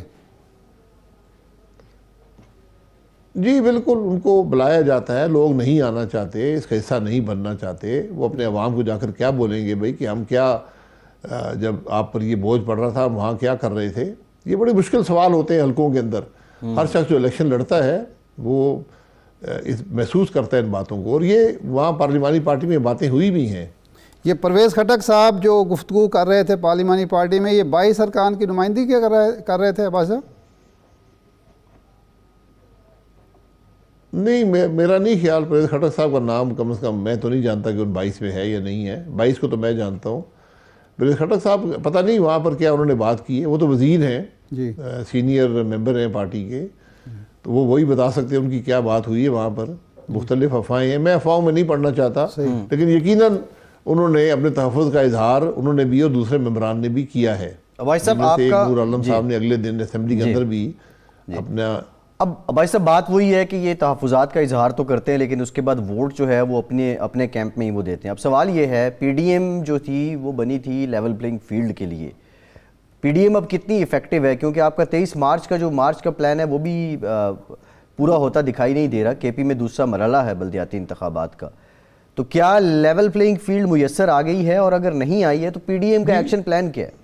جی بالکل، ان کو بلایا جاتا ہے، لوگ نہیں آنا چاہتے، اس کا حصہ نہیں بننا چاہتے، وہ اپنے عوام کو جا کر کیا بولیں گے بھائی کہ ہم کیا، جب آپ پر یہ بوجھ پڑ رہا تھا ہم وہاں کیا کر رہے تھے؟ یہ بڑے مشکل سوال ہوتے ہیں حلقوں کے اندر، ہر شخص جو الیکشن لڑتا ہے وہ محسوس کرتا ہے ان باتوں کو، اور یہ وہاں پارلیمانی پارٹی میں باتیں ہوئی بھی ہیں۔ یہ پرویز خٹک صاحب جو گفتگو کر رہے تھے پارلیمانی پارٹی میں، یہ 22 ارکان کی نمائندگی کیا کر رہے تھے عباس صاحب؟ نہیں، میرا نہیں خیال پرویز خٹک صاحب کا نام کم از کم میں تو نہیں جانتا کہ ان 22 میں ہے یا نہیں ہے، 22 کو تو میں جانتا ہوں۔ پرویز خٹک صاحب پتہ نہیں وہاں پر کیا انہوں نے بات کی ہے، وہ تو وزیر ہیں، جی سینئر ممبر ہیں پارٹی کے، تو وہ وہی بتا سکتے ہیں ان کی کیا بات ہوئی ہے وہاں پر۔ مختلف افواہیں ہیں، میں افواہوں میں نہیں پڑھنا چاہتا، لیکن یقیناً انہوں نے اپنے تحفظ کا اظہار انہوں نے بھی اور دوسرے ممبران نے بھی کیا ہے۔ عباس صاحب جن میں سے ایک آپ کا نور عالم صاحب نے اگلے دن اسمبلی کے اندر بھی اپنا، اب عباس صاحب بات وہی ہے کہ یہ تحفظات کا اظہار تو کرتے ہیں لیکن اس کے بعد ووٹ جو ہے وہ اپنے کیمپ میں ہی وہ دیتے ہیں۔ اب سوال یہ ہے، پی ڈی ایم جو تھی وہ بنی تھی لیول پلینگ فیلڈ کے لیے، پی ڈی ایم اب کتنی ایفیکٹو ہے؟ کیونکہ آپ کا 23 مارچ کا جو مارچ کا پلان ہے وہ بھی پورا ہوتا دکھائی نہیں دے رہا، کے پی میں دوسرا مرحلہ ہے بلدیاتی انتخابات کا، تو کیا لیول پلینگ فیلڈ میسر آ گئی ہے؟ اور اگر نہیں آئی ہے تو پی ڈی ایم کا ایکشن پلان کیا ہے؟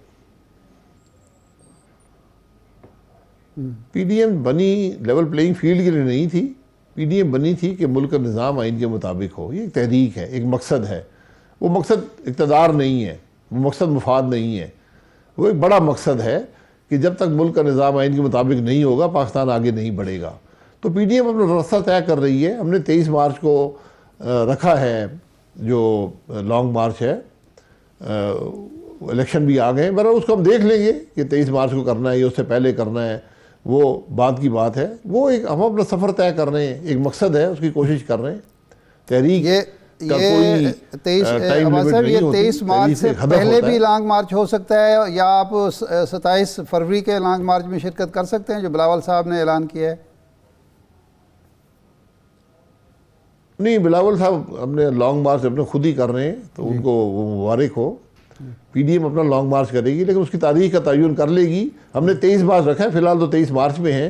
پی ڈی ایم بنی لیول پلینگ فیلڈ کے لیے نہیں تھی، پی ڈی ایم بنی تھی کہ ملک کا نظام آئین کے مطابق ہو، یہ ایک تحریک ہے، ایک مقصد ہے، وہ مقصد اقتدار نہیں ہے، وہ مقصد مفاد نہیں ہے، وہ ایک بڑا مقصد ہے کہ جب تک ملک کا نظام آئین کے مطابق نہیں ہوگا پاکستان آگے نہیں بڑھے گا۔ تو پی ڈی ایم اپنا راستہ طے کر رہی ہے، ہم نے 23 مارچ کو رکھا ہے جو لانگ مارچ ہے، الیکشن بھی آ گئے ہیں، بہرحال اس کو ہم دیکھ لیں گے کہ 23 مارچ کو کرنا ہے یا اس سے پہلے کرنا ہے، وہ بات کی بات ہے، وہ ایک ہم اپنا سفر طے کر رہے ہیں، ایک مقصد ہے، اس کی کوشش کر رہے ہیں۔ تحریک کا کوئی 23 مارچ سے پہلے بھی لانگ مارچ ہو سکتا ہے، یا آپ 27 فروری کے لانگ مارچ میں شرکت کر سکتے ہیں جو بلاول صاحب نے اعلان کیا ہے؟ نہیں، بلاول صاحب اپنے لانگ مارچ اپنے خود ہی کر رہے ہیں، تو ان کو وہ مبارک ہو۔ پی ڈی ایم اپنا لانگ مارچ کرے گی، لیکن اس کی تاریخ کا تعین کر لے گی۔ ہم نے 23 مارچ رکھا ہے، فی الحال تو 23 مارچ میں ہیں،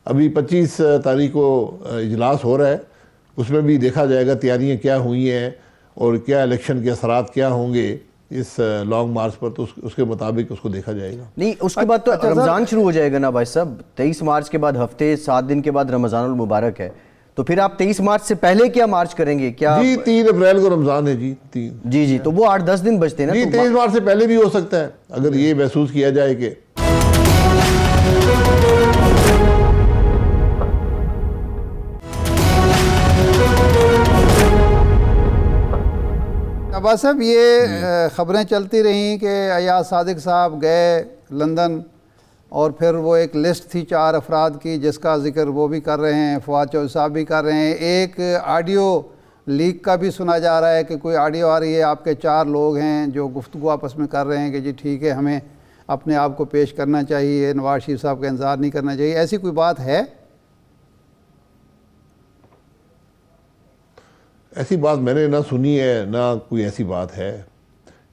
ابھی 25 تاریخ کو اجلاس ہو رہا ہے، اس میں بھی دیکھا جائے گا تیاریاں کیا ہوئی ہیں اور کیا الیکشن کے اثرات کیا ہوں گے اس لانگ مارچ پر، تو اس کے مطابق اس کو دیکھا جائے گا۔ نہیں، اس کے بعد تو رمضان شروع ہو جائے گا نا بھائی صاحب، 23 مارچ کے بعد ہفتے 7 دن کے بعد رمضان المبارک ہے، تو پھر آپ 23 مارچ سے پہلے کیا مارچ کریں گے؟ کیا جی 3 اپریل کو رمضان ہے جی، جی تو وہ 8-10 دن بچتے ہیں نا، جی 23 مارچ سے پہلے بھی ہو سکتا ہے اگر یہ محسوس کیا جائے کہ عباس صاحب یہ خبریں چلتی رہیں کہ ایاز صادق صاحب گئے لندن، اور پھر وہ ایک لسٹ تھی 4 افراد کی جس کا ذکر وہ بھی کر رہے ہیں، فواد چودھری صاحب بھی کر رہے ہیں، ایک آڈیو لیک کا بھی سنا جا رہا ہے کہ کوئی آڈیو آ رہی ہے، آپ کے 4 لوگ ہیں جو گفتگو آپس میں کر رہے ہیں کہ جی ٹھیک ہے ہمیں اپنے آپ کو پیش کرنا چاہیے، نواز شریف صاحب کا انتظار نہیں کرنا چاہیے، ایسی کوئی بات ہے؟ ایسی بات میں نے نہ سنی ہے نہ کوئی ایسی بات ہے۔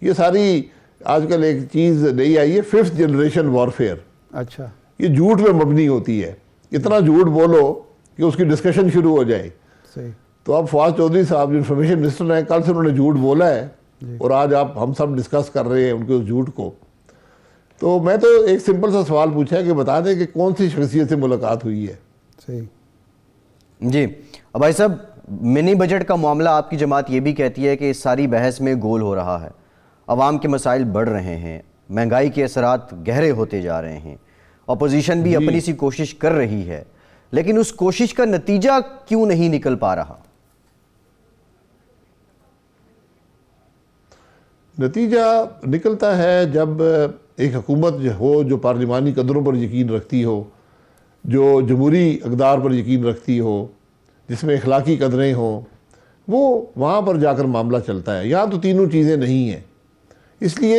یہ ساری آج کل ایک چیز نئی آئی ہے، 5th جنریشن وارفیئر، اچھا، یہ جھوٹ میں مبنی ہوتی ہے۔ اتنا جھوٹ بولو کہ اس کی ڈسکشن شروع ہو جائے. صحیح. تو اب فواز چودھری صاحب جو انفارمیشن منسٹر ہیں, کل سے انہوں نے جھوٹ بولا ہے اور آج ہم سب ڈسکس کر رہے ہیں ان کے اس جھوٹ کو. تو میں تو ایک سمپل سا سوال پوچھا ہے کہ بتا دیں کہ کون سی شخصیت سے ملاقات ہوئی ہے. صحیح. جی بھائی صاحب, منی بجٹ کا معاملہ آپ کی جماعت یہ بھی کہتی ہے کہ اس ساری بحث میں گول ہو رہا ہے, عوام کے مسائل بڑھ رہے ہیں, مہنگائی کے اثرات گہرے ہوتے جا رہے ہیں, اپوزیشن بھی اپنی سی کوشش کر رہی ہے, لیکن اس کوشش کا نتیجہ کیوں نہیں نکل پا رہا؟ نتیجہ نکلتا ہے جب ایک حکومت ہو جو پارلیمانی قدروں پر یقین رکھتی ہو, جو جمہوری اقدار پر یقین رکھتی ہو, جس میں اخلاقی قدریں ہوں, وہ وہاں پر جا کر معاملہ چلتا ہے. یہاں تو تینوں چیزیں نہیں ہیں, اس لیے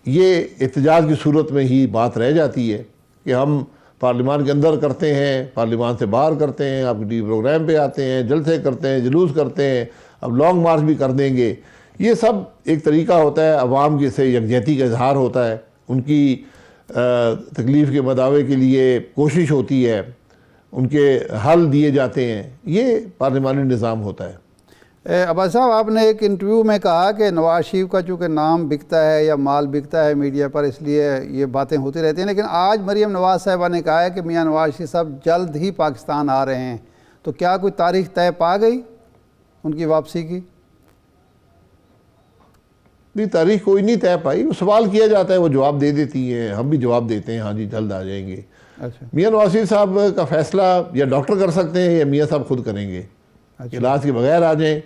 یہ احتجاج کی صورت میں ہی بات رہ جاتی ہے کہ ہم پارلیمان کے اندر کرتے ہیں, پارلیمان سے باہر کرتے ہیں, آپ ٹی وی پروگرام پہ آتے ہیں, جلسے کرتے ہیں, جلوس کرتے ہیں, اب لانگ مارچ بھی کر دیں گے. یہ سب ایک طریقہ ہوتا ہے, عوام کے سے یکجہتی کا اظہار ہوتا ہے, ان کی تکلیف کے مداوے کے لیے کوشش ہوتی ہے, ان کے حل دیے جاتے ہیں. یہ پارلیمانی نظام ہوتا ہے. عباس صاحب, آپ نے ایک انٹرویو میں کہا کہ نواز شریف کا چونکہ نام بکتا ہے یا مال بکتا ہے میڈیا پر, اس لیے یہ باتیں ہوتی رہتی ہیں, لیکن آج مریم نواز صاحبہ نے کہا ہے کہ میاں نواز شریف صاحب جلد ہی پاکستان آ رہے ہیں. تو کیا کوئی تاریخ طے پا گئی ان کی واپسی کی؟ نہیں, تاریخ کوئی نہیں طے پائی. وہ سوال کیا جاتا ہے, وہ جواب دے دیتی ہیں, ہم بھی جواب دیتے ہیں, ہاں جی جلد آ جائیں گے. اچھا. میاں نواز شریف صاحب کا فیصلہ یا ڈاکٹر کر سکتے ہیں یا میاں صاحب خود کریں گے. علاج کے بغیر آ جائیں.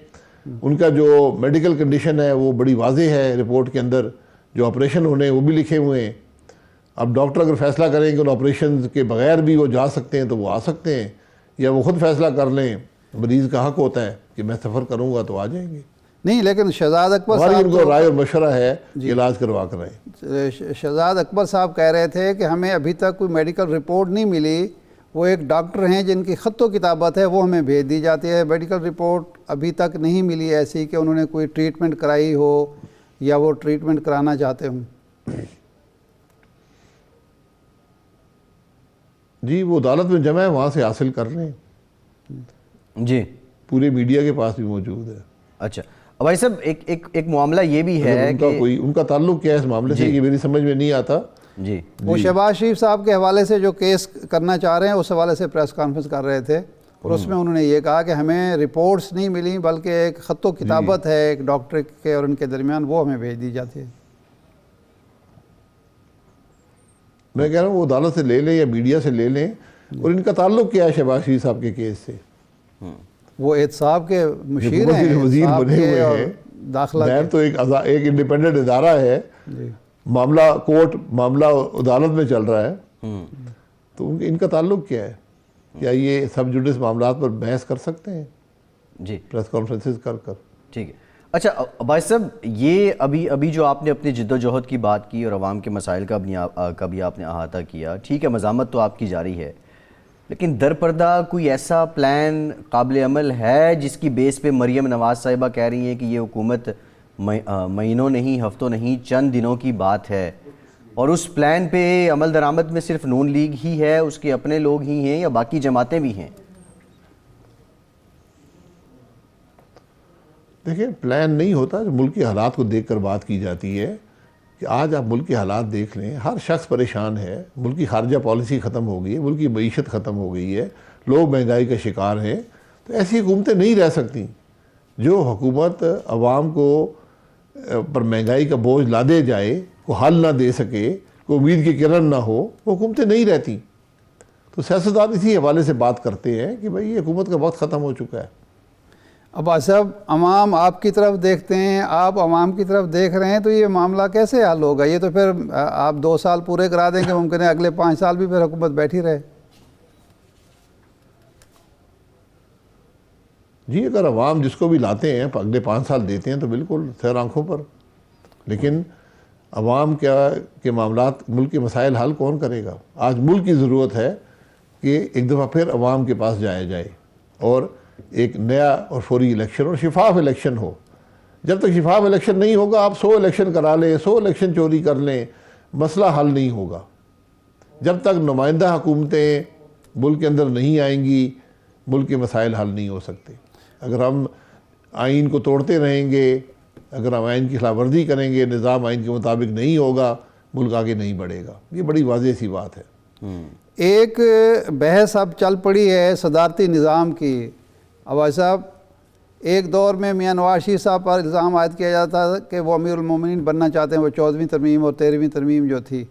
ان کا جو میڈیکل کنڈیشن ہے وہ بڑی واضح ہے رپورٹ کے اندر, جو آپریشن ہونے ہیں وہ بھی لکھے ہوئے ہیں. اب ڈاکٹر اگر فیصلہ کریں کہ ان آپریشن کے بغیر بھی وہ جا سکتے ہیں تو وہ آ سکتے ہیں, یا وہ خود فیصلہ کر لیں. مریض کا حق ہوتا ہے کہ میں سفر کروں گا تو آ جائیں گے. نہیں, لیکن شہزاد اکبر ہماری صاحب ان کو رائے اور مشورہ ہے کہ علاج کروا کر آئیں. شہزاد اکبر صاحب کہہ رہے تھے کہ ہمیں ابھی تک کوئی میڈیکل رپورٹ نہیں ملی. وہ ایک ڈاکٹر ہیں جن کی خط و کتابت ہے, وہ ہمیں بھیج دی جاتی ہے. میڈیکل رپورٹ ابھی تک نہیں ملی ایسی کہ انہوں نے کوئی ٹریٹمنٹ کرائی ہو یا وہ ٹریٹمنٹ کرانا چاہتے ہوں. جی, وہ عدالت میں جمع ہے, وہاں سے حاصل کر لیں. جی, پورے میڈیا کے پاس بھی موجود ہے. اچھا بھائی صاحب, ایک معاملہ یہ بھی ہے کہ ان کا تعلق کیا ہے اس معاملے سے, یہ میری سمجھ میں نہیں آتا. جی, وہ شہباز شریف صاحب کے حوالے سے جو کیس کرنا چاہ رہے ہیں اس حوالے سے پریس کانفرنس کر رہے تھے, اور اس میں انہوں نے یہ کہا کہ ہمیں رپورٹس نہیں ملی بلکہ ایک خط و کتابت ہے ایک ڈاکٹر کے اور ان کے درمیان, وہ ہمیں بھیج دی جاتی ہے. میں کہہ رہا ہوں وہ عدالت سے لے لیں یا میڈیا سے لے لیں. اور ان کا تعلق کیا ہے شہباز شریف صاحب کے کیس سے؟ وہ احتساب کے مشیر حکومت ہیں, کے وزیر احتساب بنے کے ہوئے اور ہیں. داخلہ بینک تو ایک انڈیپینڈنٹ ادارہ ہے, جی. معاملہ کورٹ معاملہ عدالت میں چل رہا ہے. تو ان کا تعلق کیا ہے؟ کیا یہ سب جوڈس معاملات پر بحث کر سکتے ہیں جی پریس کانفرنسز کر کر؟ ٹھیک ہے. اچھا عباس صاحب, یہ ابھی جو آپ نے اپنی جد و جہد کی بات کی اور عوام کے مسائل کا بھی آپ نے احاطہ کیا, ٹھیک ہے, مزاحمت تو آپ کی جاری ہے, لیکن در پردہ کوئی ایسا پلان قابل عمل ہے جس کی بیس پہ مریم نواز صاحبہ کہہ رہی ہیں کہ یہ حکومت مہینوں نہیں, ہفتوں نہیں, چند دنوں کی بات ہے, اور اس پلان پہ عمل درآمد میں صرف نون لیگ ہی ہے, اس کے اپنے لوگ ہی ہیں, یا باقی جماعتیں بھی ہیں؟ دیکھیں, پلان نہیں ہوتا, جو ملک کے حالات کو دیکھ کر بات کی جاتی ہے. کہ آج آپ ملک کے حالات دیکھ لیں, ہر شخص پریشان ہے, ملک کی خارجہ پالیسی ختم ہو گئی ہے, ملک کی معیشت ختم ہو گئی ہے, لوگ مہنگائی کا شکار ہیں. تو ایسی حکومتیں نہیں رہ سکتی. جو حکومت عوام کو پر مہنگائی کا بوجھ لا دے جائے, کو حل نہ دے سکے, کو امید کی کرن نہ ہو, وہ حکومتیں نہیں رہتی. تو سیاستدان اسی حوالے سے بات کرتے ہیں کہ بھئی یہ حکومت کا وقت ختم ہو چکا ہے. عباس صاحب, عوام آپ کی طرف دیکھتے ہیں, آپ عوام کی طرف دیکھ رہے ہیں, تو یہ معاملہ کیسے حل ہوگا؟ یہ تو پھر آپ 2 سال پورے کرا دیں کہ ممکن ہے اگلے 5 سال بھی پھر حکومت بیٹھی رہے. جی, اگر عوام جس کو بھی لاتے ہیں اگلے 5 سال دیتے ہیں تو بالکل سیر آنکھوں پر. لیکن عوام کے معاملات, ملک کے مسائل حل کون کرے گا؟ آج ملک کی ضرورت ہے کہ ایک دفعہ پھر عوام کے پاس جایا جائے اور ایک نیا اور فوری الیکشن اور شفاف الیکشن ہو. جب تک شفاف الیکشن نہیں ہوگا, آپ 100 الیکشن کرا لیں, 100 الیکشن چوری کر لیں, مسئلہ حل نہیں ہوگا. جب تک نمائندہ حکومتیں ملک کے اندر نہیں آئیں گی ملک کے مسائل حل نہیں ہو سکتے. اگر ہم آئین کو توڑتے رہیں گے, اگر ہم آئین کی خلاف ورزی کریں گے, نظام آئین کے مطابق نہیں ہوگا, ملک آگے نہیں بڑھے گا. یہ بڑی واضح سی بات ہے. ایک بحث اب چل پڑی ہے صدارتی نظام کی. عباسی صاحب, ایک دور میں میاں نواز شریف صاحب پر الزام عائد کیا جاتا تھا کہ وہ امیر المومنین بننا چاہتے ہیں, وہ 14ویں ترمیم اور 13ویں ترمیم جو تھی.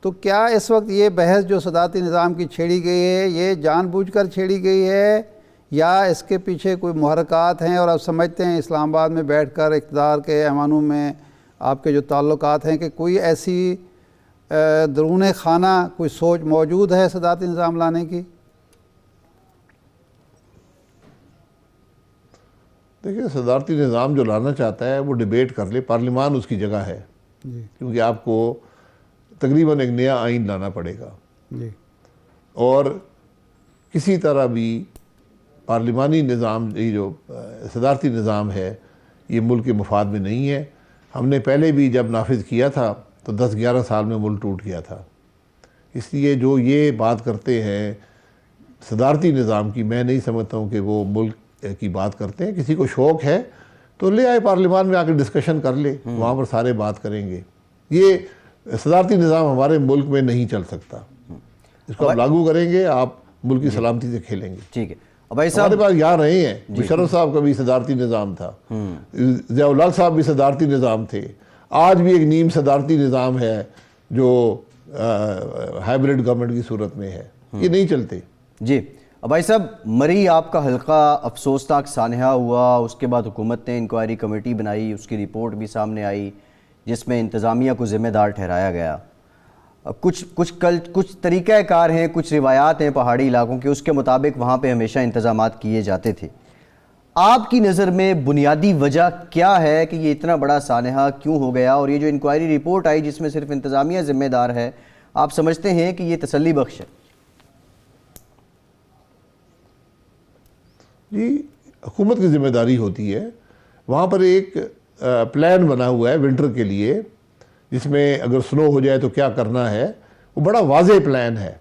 تو کیا اس وقت یہ بحث جو صدارتی نظام کی چھیڑی گئی ہے یہ جان بوجھ کر چھیڑی گئی ہے, یا اس کے پیچھے کوئی محرکات ہیں اور آپ سمجھتے ہیں اسلام آباد میں بیٹھ کر اقتدار کے ایوانوں میں آپ کے جو تعلقات ہیں کہ کوئی ایسی درون خانہ کوئی سوچ موجود ہے صدارتی نظام لانے کی؟ دیکھیں, صدارتی نظام جو لانا چاہتا ہے وہ ڈیبیٹ کر لے, پارلیمان اس کی جگہ ہے. کیونکہ آپ کو تقریباً ایک نیا آئین لانا پڑے گا, اور کسی طرح بھی پارلیمانی نظام, یہ جو صدارتی نظام ہے یہ ملک کے مفاد میں نہیں ہے. ہم نے پہلے بھی جب نافذ کیا تھا تو 10-11 سال میں ملک ٹوٹ گیا تھا. اس لیے جو یہ بات کرتے ہیں صدارتی نظام کی, میں نہیں سمجھتا ہوں کہ وہ ملک کی بات کرتے ہیں. کسی کو شوق ہے تو لے آئے پارلیمان میں آ کے ڈسکشن کر لے, وہاں پر سارے بات کریں گے. یہ صدارتی نظام ہمارے ملک میں نہیں چل سکتا. اس کو آپ لاگو کریں گے, آپ ملک کی سلامتی سے کھیلیں گے. ٹھیک ہے. عباسی صاحب ہمارے پاس یہاں رہے ہیں, مشرف صاحب کا بھی صدارتی نظام تھا, ضیاء الحق صاحب بھی صدارتی نظام تھے. آج بھی ایک نیم صدارتی نظام ہے جو ہائبرڈ گورنمنٹ کی صورت میں ہے. یہ نہیں چلتے. جی عباسی صاحب, مری آپ کا حلقہ افسوسناک سانحہ ہوا, اس کے بعد حکومت نے انکوائری کمیٹی بنائی, اس کی رپورٹ بھی سامنے آئی جس میں انتظامیہ کو ذمہ دار ٹھہرایا گیا. کچھ طریقہ کار ہیں, کچھ روایات ہیں پہاڑی علاقوں کے, اس کے مطابق وہاں پہ ہمیشہ انتظامات کیے جاتے تھے. آپ کی نظر میں بنیادی وجہ کیا ہے کہ یہ اتنا بڑا سانحہ کیوں ہو گیا, اور یہ جو انکوائری رپورٹ آئی جس میں صرف انتظامیہ ذمہ دار ہے, آپ سمجھتے ہیں کہ یہ تسلی بخش ہے؟ جی, حکومت کی ذمہ داری ہوتی ہے. وہاں پر ایک پلان بنا ہوا ہے ونٹر کے لیے, جس میں اگر سنو ہو جائے تو کیا کرنا ہے, وہ بڑا واضح پلان ہے.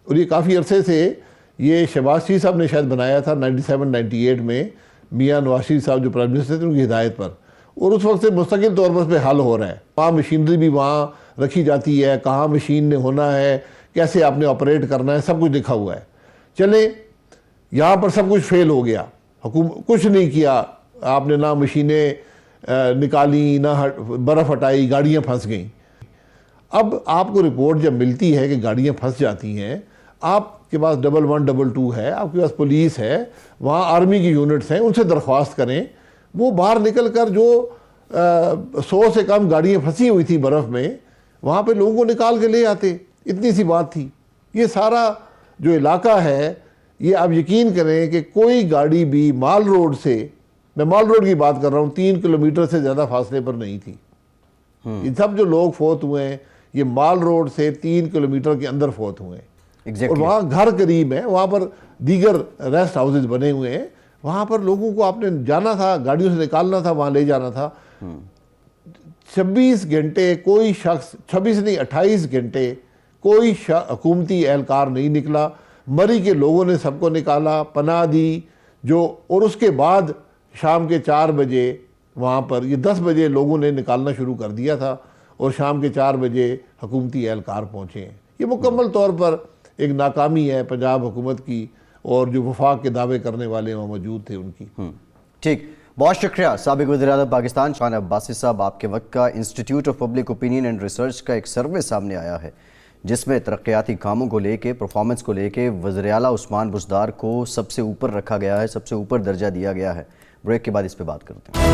اور یہ کافی عرصے سے یہ شہباز شریف صاحب نے شاید بنایا تھا 97-98 میں, میاں نواز شریف صاحب جو پرائم منسٹر تھے ان کی ہدایت پر, اور اس وقت سے مستقل طور پر اس پہ حل ہو رہا ہے. وہاں مشینری بھی وہاں رکھی جاتی ہے, کہاں مشین نے ہونا ہے, کیسے آپ نے آپریٹ کرنا ہے, سب کچھ لکھا ہوا ہے. چلیں, یہاں پر سب کچھ فیل ہو گیا, حکومت کچھ نہیں کیا, آپ نے نہ مشینیں نکالی, نہ برف ہٹائی, گاڑیاں پھنس گئیں. اب آپ کو رپورٹ جب ملتی ہے کہ گاڑیاں پھنس جاتی ہیں, آپ کے پاس 1122 ہے, آپ کے پاس پولیس ہے, وہاں آرمی کی یونٹس ہیں, ان سے درخواست کریں. وہ باہر نکل کر جو 100 سے کم گاڑیاں پھنسی ہوئی تھی برف میں, وہاں پہ لوگوں کو نکال کے لے آتے. اتنی سی بات تھی. یہ سارا جو علاقہ ہے, یہ آپ یقین کریں کہ کوئی گاڑی بھی مال روڈ سے, میں مال روڈ کی بات کر رہا ہوں, 3 کلومیٹر سے زیادہ فاصلے پر نہیں تھی. یہ سب جو لوگ فوت ہوئے ہیں یہ مال روڈ سے 3 کلومیٹر کے اندر فوت ہوئے ہیں. اور وہاں گھر قریب ہیں, وہاں پر دیگر ریسٹ ہاؤسز بنے ہوئے ہیں. وہاں پر لوگوں کو آپ نے جانا تھا, گاڑیوں سے نکالنا تھا, وہاں لے جانا تھا. 26 گھنٹے کوئی شخص, 26 نہیں 28 گھنٹے کوئی حکومتی اہلکار نہیں نکلا. مری کے لوگوں نے سب کو نکالا, پناہ دی جو, اور اس کے بعد شام کے 4 بجے وہاں پر یہ 10 بجے لوگوں نے نکالنا شروع کر دیا تھا, اور شام کے 4 بجے حکومتی اہلکار پہنچے ہیں. یہ مکمل طور پر ایک ناکامی ہے پنجاب حکومت کی, اور جو وفاق کے دعوے کرنے والے وہاں موجود تھے ان کی. ٹھیک, بہت شکریہ. سابق وزیر اعظم پاکستان شاہ نواز عباسی صاحب, آپ کے وقت کا institute of public opinion and research کا ایک سروے سامنے آیا ہے جس میں ترقیاتی کاموں کو لے کے, پرفارمنس کو لے کے وزیر اعلیٰ عثمان بزدار کو سب سے اوپر رکھا گیا ہے, سب سے اوپر درجہ دیا گیا ہے. بریک کے بعد اس پہ بات کرتے ہیں.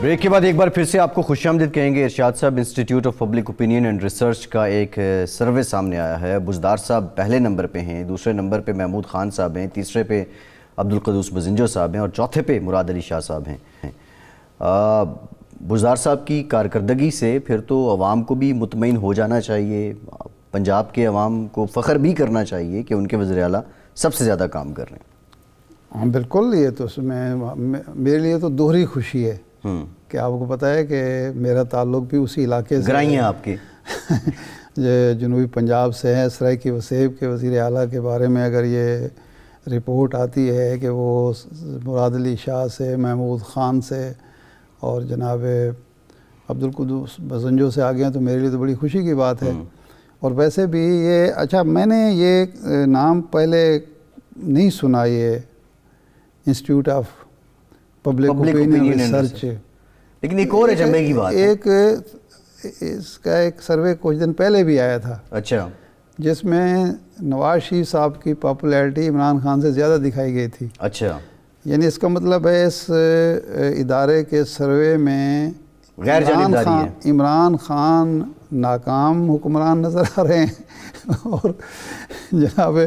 بریک کے بعد ایک بار پھر سے آپ کو خوش آمدید کہیں گے. ارشاد صاحب, institute of public opinion and research کا ایک سروے سامنے آیا ہے. بزدار صاحب پہلے نمبر پہ ہیں, دوسرے نمبر پہ محمود خان صاحب ہیں, تیسرے پہ عبدالقدوس بزنجو صاحب ہیں, اور چوتھے پہ مراد علی شاہ صاحب ہیں. بزدار صاحب کی کارکردگی سے پھر تو عوام کو بھی مطمئن ہو جانا چاہیے, پنجاب کے عوام کو فخر بھی کرنا چاہیے کہ ان کے وزیر اعلیٰ سب سے زیادہ کام کر رہے ہیں. ہاں بالکل، یہ تو اس میں میرے لیے تو دوہری خوشی ہے کہ آپ کو پتہ ہے کہ میرا تعلق بھی اسی علاقے سے گرائیں ہیں آپ کے جنوبی پنجاب سے ہے. سرائیکی وسیب کے وزیر اعلیٰ کے بارے میں اگر یہ رپورٹ آتی ہے کہ وہ مراد علی شاہ سے، محمود خان سے اور جناب عبدالقدوس بزنجو سے آگے ہیں تو میرے لیے تو بڑی خوشی کی بات ہے. اور ویسے بھی یہ اچھا، میں نے یہ نام پہلے نہیں سنا، یہ institute of public opinion research, لیکن ایک اور اچنبے کی بات ہے، ایک اس کا ایک سروے کچھ دن پہلے بھی آیا تھا. اچھا. جس میں نواز شریف صاحب کی پاپولیرٹی عمران خان سے زیادہ دکھائی گئی تھی. اچھا. یعنی اس کا مطلب ہے اس ادارے کے سروے میں غیر جانبداری ہے. عمران خان ناکام حکمران نظر آ رہے ہیں اور جناب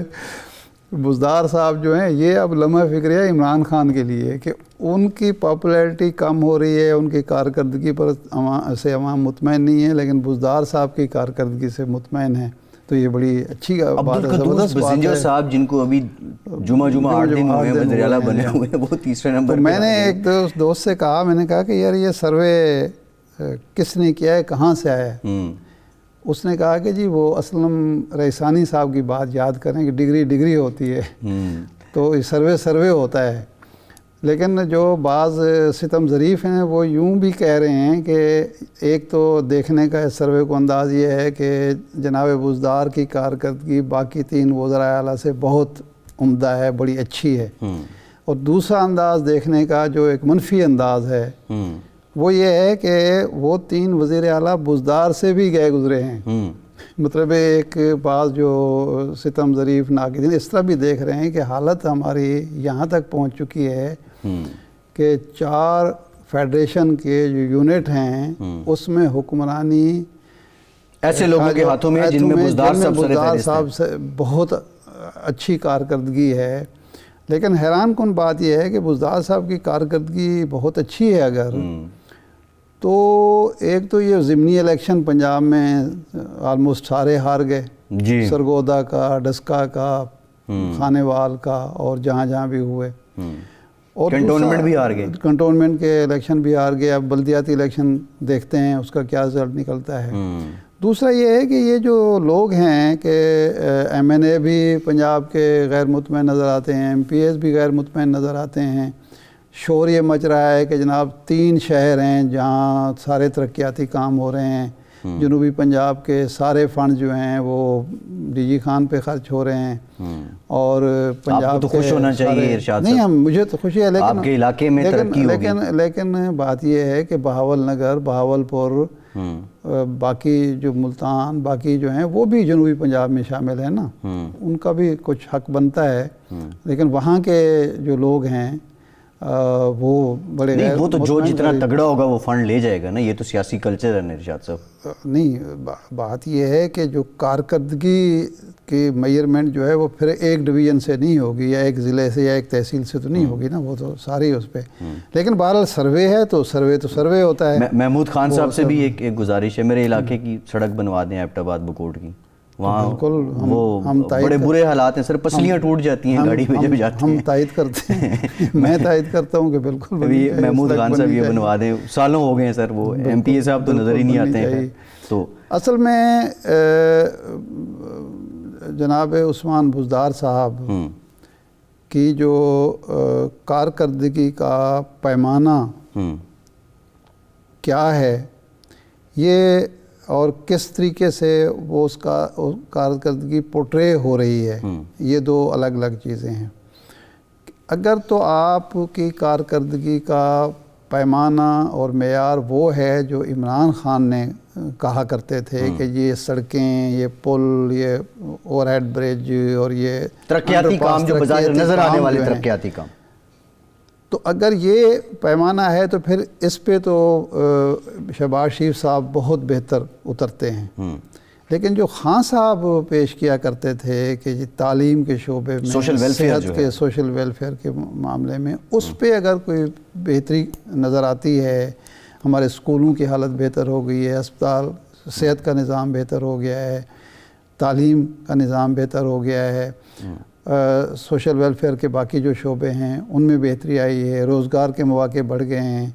بزدار صاحب جو ہیں یہ اب لمحہ فکر ہے عمران خان کے لیے کہ ان کی پاپولیرٹی کم ہو رہی ہے، ان کی کارکردگی پر عوام مطمئن نہیں ہے، لیکن بزدار صاحب کی کارکردگی سے مطمئن ہے. تو یہ بڑی اچھی بات ہے، عبدالقدوس بزنجو صاحب جن کو ابھی جمعہ 8 دن ہوئے ہیں وزیر اعلیٰ بنے ہوئے ہیں، وہ تیسرے نمبر پہ. میں نے ایک دوست سے کہا، میں نے کہا کہ یار یہ سروے کس نے کیا ہے، کہاں سے آیا ہے؟ اس نے کہا کہ جی وہ اسلم ریسانی صاحب کی بات یاد کریں کہ ڈگری ہوتی ہے تو یہ سروے ہوتا ہے. لیکن جو بعض ستم ظریف ہیں وہ یوں بھی کہہ رہے ہیں کہ ایک تو دیکھنے کا اس سروے کو انداز یہ ہے کہ جناب بزدار کی کارکردگی باقی 3 وزراء اعلیٰ سے بہت عمدہ ہے، بڑی اچھی ہے. اور دوسرا انداز دیکھنے کا جو ایک منفی انداز ہے وہ یہ ہے کہ وہ 3 وزیر اعلیٰ بزدار سے بھی گئے گزرے ہیں. مطلب ایک بعض جو ستم ظریف ناقدین اس طرح بھی دیکھ رہے ہیں کہ حالت ہماری یہاں تک پہنچ چکی ہے کہ 4 فیڈریشن کے جو یونٹ ہیں اس میں حکمرانی ایسے لوگوں کے ہاتھوں میں جن میں بزدار صاحب سے بہت اچھی کارکردگی ہے. لیکن حیران کن بات یہ ہے کہ بزدار صاحب کی کارکردگی بہت اچھی ہے اگر تو ایک تو یہ ضمنی الیکشن پنجاب میں آلموسٹ سارے ہار گئے، سرگودا کا، ڈسکا کا، خانے وال کا اور جہاں بھی ہوئے، اور کنٹونمنٹ بھی ہار گئے، کنٹونمنٹ کے الیکشن بھی ہار گئے. اب بلدیاتی الیکشن دیکھتے ہیں اس کا کیا رزلٹ نکلتا ہے. دوسرا یہ ہے کہ یہ جو لوگ ہیں کہ ایم این اے بھی پنجاب کے غیر مطمئن نظر آتے ہیں، ایم پی ایس بھی غیر مطمئن نظر آتے ہیں. شور یہ مچ رہا ہے کہ جناب 3 شہر ہیں جہاں سارے ترقیاتی کام ہو رہے ہیں. جنوبی پنجاب کے سارے فنڈ جو ہیں وہ ڈی جی خان پہ خرچ ہو رہے ہیں اور پنجاب تو خوش ہونا چاہیے ارشاد صاحب. نہیں، مجھے تو خوشی ہے، لیکن آپ کے علاقے میں ترقی ہوگی. لیکن بات یہ ہے کہ بہاول نگر، بہاول پور، باقی جو ملتان، باقی جو ہیں وہ بھی جنوبی پنجاب میں شامل ہیں نا، ان کا بھی کچھ حق بنتا ہے. لیکن وہاں کے جو لوگ ہیں وہ بڑے وہ تو جو جتنا تگڑا ہوگا وہ فنڈ لے جائے گا نا. یہ تو سیاسی کلچر ہے ارشاد صاحب. نہیں، بات یہ ہے کہ جو کارکردگی کی میئرمنٹ جو ہے وہ پھر ایک ڈویژن سے نہیں ہوگی یا ایک ضلع سے یا ایک تحصیل سے تو نہیں ہوگی نا، وہ تو ساری اس پہ. لیکن بہرحال سروے ہے تو سروے ہوتا ہے. محمود خان صاحب سے بھی ایک گزارش ہے، میرے علاقے کی سڑک بنوا دیں ایبٹ آباد بکوٹ کی. وہاں وہ بڑے برے حالات ہیں سر، پسلیاں ٹوٹ جاتی ہیں گاڑی میں جب جاتی ہیں. ہم تائید کرتے ہیں، میں تائید کرتا ہوں کہ بالکل محمود خان صاحب یہ بنوا دیں. سالوں ہو گئے ہیں سر، وہ ایم پی اے صاحب تو نظر ہی نہیں آتے ہیں. تو اصل میں جناب عثمان بزدار صاحب کی جو کارکردگی کا پیمانہ کیا ہے یہ اور کس طریقے سے وہ اس کا کارکردگی پورٹرے ہو رہی ہے، یہ 2 الگ الگ چیزیں ہیں. اگر تو آپ کی کارکردگی کا پیمانہ اور معیار وہ ہے جو عمران خان نے کہا کرتے تھے کہ یہ سڑکیں، یہ پل، یہ اوور ہیڈ برج اور یہ ترقیاتی کام جو بظاہر نظر آنے والے ترقیاتی کام، تو اگر یہ پیمانہ ہے تو پھر اس پہ تو شہباز شریف صاحب بہت بہتر اترتے ہیں. لیکن جو خان صاحب پیش کیا کرتے تھے کہ تعلیم کے شعبے میں، صحت کے، سوشل ویلفیئر کے معاملے میں، اس پہ اگر کوئی بہتری نظر آتی ہے، ہمارے اسکولوں کی حالت بہتر ہو گئی ہے، اسپتال، صحت کا نظام بہتر ہو گیا ہے، تعلیم کا نظام بہتر ہو گیا ہے، سوشل ویلفیئر کے باقی جو شعبے ہیں ان میں بہتری آئی ہے، روزگار کے مواقع بڑھ گئے ہیں،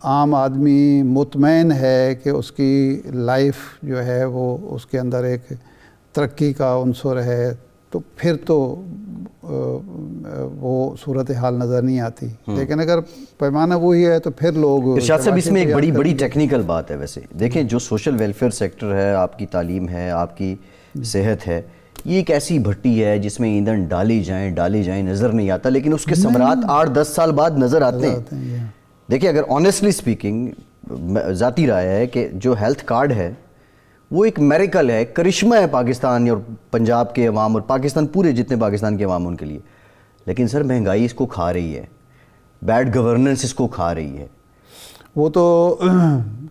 عام آدمی مطمئن ہے کہ اس کی لائف جو ہے وہ اس کے اندر ایک ترقی کا عنصر ہے، تو پھر تو وہ صورتحال نظر نہیں آتی. لیکن اگر پیمانہ وہی ہے تو پھر لوگ ارشاد صاحب اس میں ایک بڑی ٹیکنیکل بات ہے. ویسے دیکھیں جو سوشل ویلفیئر سیکٹر ہے، آپ کی تعلیم ہے، آپ کی صحت ہے، یہ ایک ایسی بھٹی ہے جس میں ایندھن ڈالے جائیں نظر نہیں آتا، لیکن اس کے ثمرات 8-10 سال بعد نظر آتے ہیں. دیکھیں اگر آنیسٹلی سپیکنگ ذاتی رائے ہے کہ جو ہیلتھ کارڈ ہے وہ ایک میریکل ہے، کرشمہ ہے پاکستان اور پنجاب کے عوام اور پاکستان پورے جتنے پاکستان کے عوام ان کے لیے. لیکن سر مہنگائی اس کو کھا رہی ہے، بیڈ گورننس اس کو کھا رہی ہے. وہ تو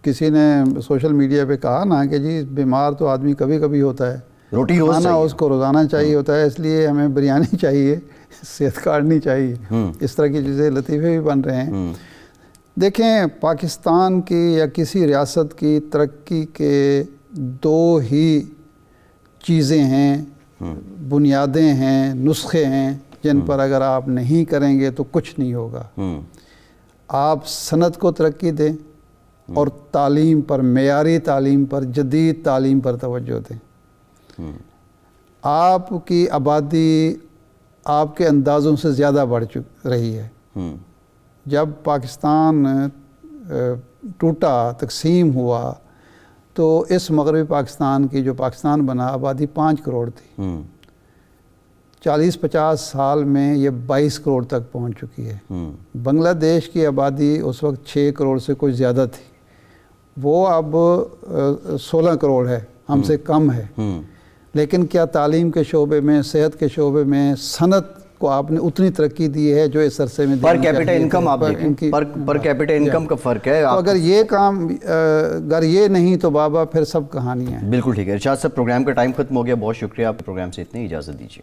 کسی نے سوشل میڈیا پہ کہا نا کہ جی بیمار تو آدمی کبھی کبھی ہوتا ہے، روٹی روز کھانا چاہیے. اس کو روزانہ چاہیے ہوتا ہے، اس لیے ہمیں بریانی چاہیے، صحت کارڈ نہیں چاہیے. اس طرح کی چیزیں لطیفے بھی بن رہے ہیں. دیکھیں پاکستان کی یا کسی ریاست کی ترقی کے دو ہی چیزیں ہیں، بنیادیں ہیں، نسخے ہیں جن پر اگر آپ نہیں کریں گے تو کچھ نہیں ہوگا. آپ صنعت کو ترقی دیں اور تعلیم پر، معیاری تعلیم پر، جدید تعلیم پر توجہ دیں. آپ کی آبادی آپ کے اندازوں سے زیادہ بڑھ رہی ہے. جب پاکستان ٹوٹا، تقسیم ہوا، تو اس مغربی پاکستان کی جو پاکستان بنا آبادی 5 کروڑ تھی. 40-50 سال میں یہ 22 کروڑ تک پہنچ چکی ہے. بنگلہ دیش کی آبادی اس وقت 6 کروڑ سے کچھ زیادہ تھی، وہ اب 16 کروڑ ہے، ہم سے کم ہے. لیکن کیا تعلیم کے شعبے میں، صحت کے شعبے میں، صنعت کو آپ نے اتنی ترقی دی ہے جو اس عرصے میں پر کیپٹا انکم آپ دیکھیں، پر کیپٹا انکم کا فرق ہے. تو اگر یہ کام، اگر یہ نہیں تو بابا پھر سب کہانی ہے. بالکل ٹھیک ہے. ارشاد صاحب پروگرام کا ٹائم ختم ہو گیا، بہت شکریہ، آپ کے پروگرام سے اتنے اجازت دیجیے.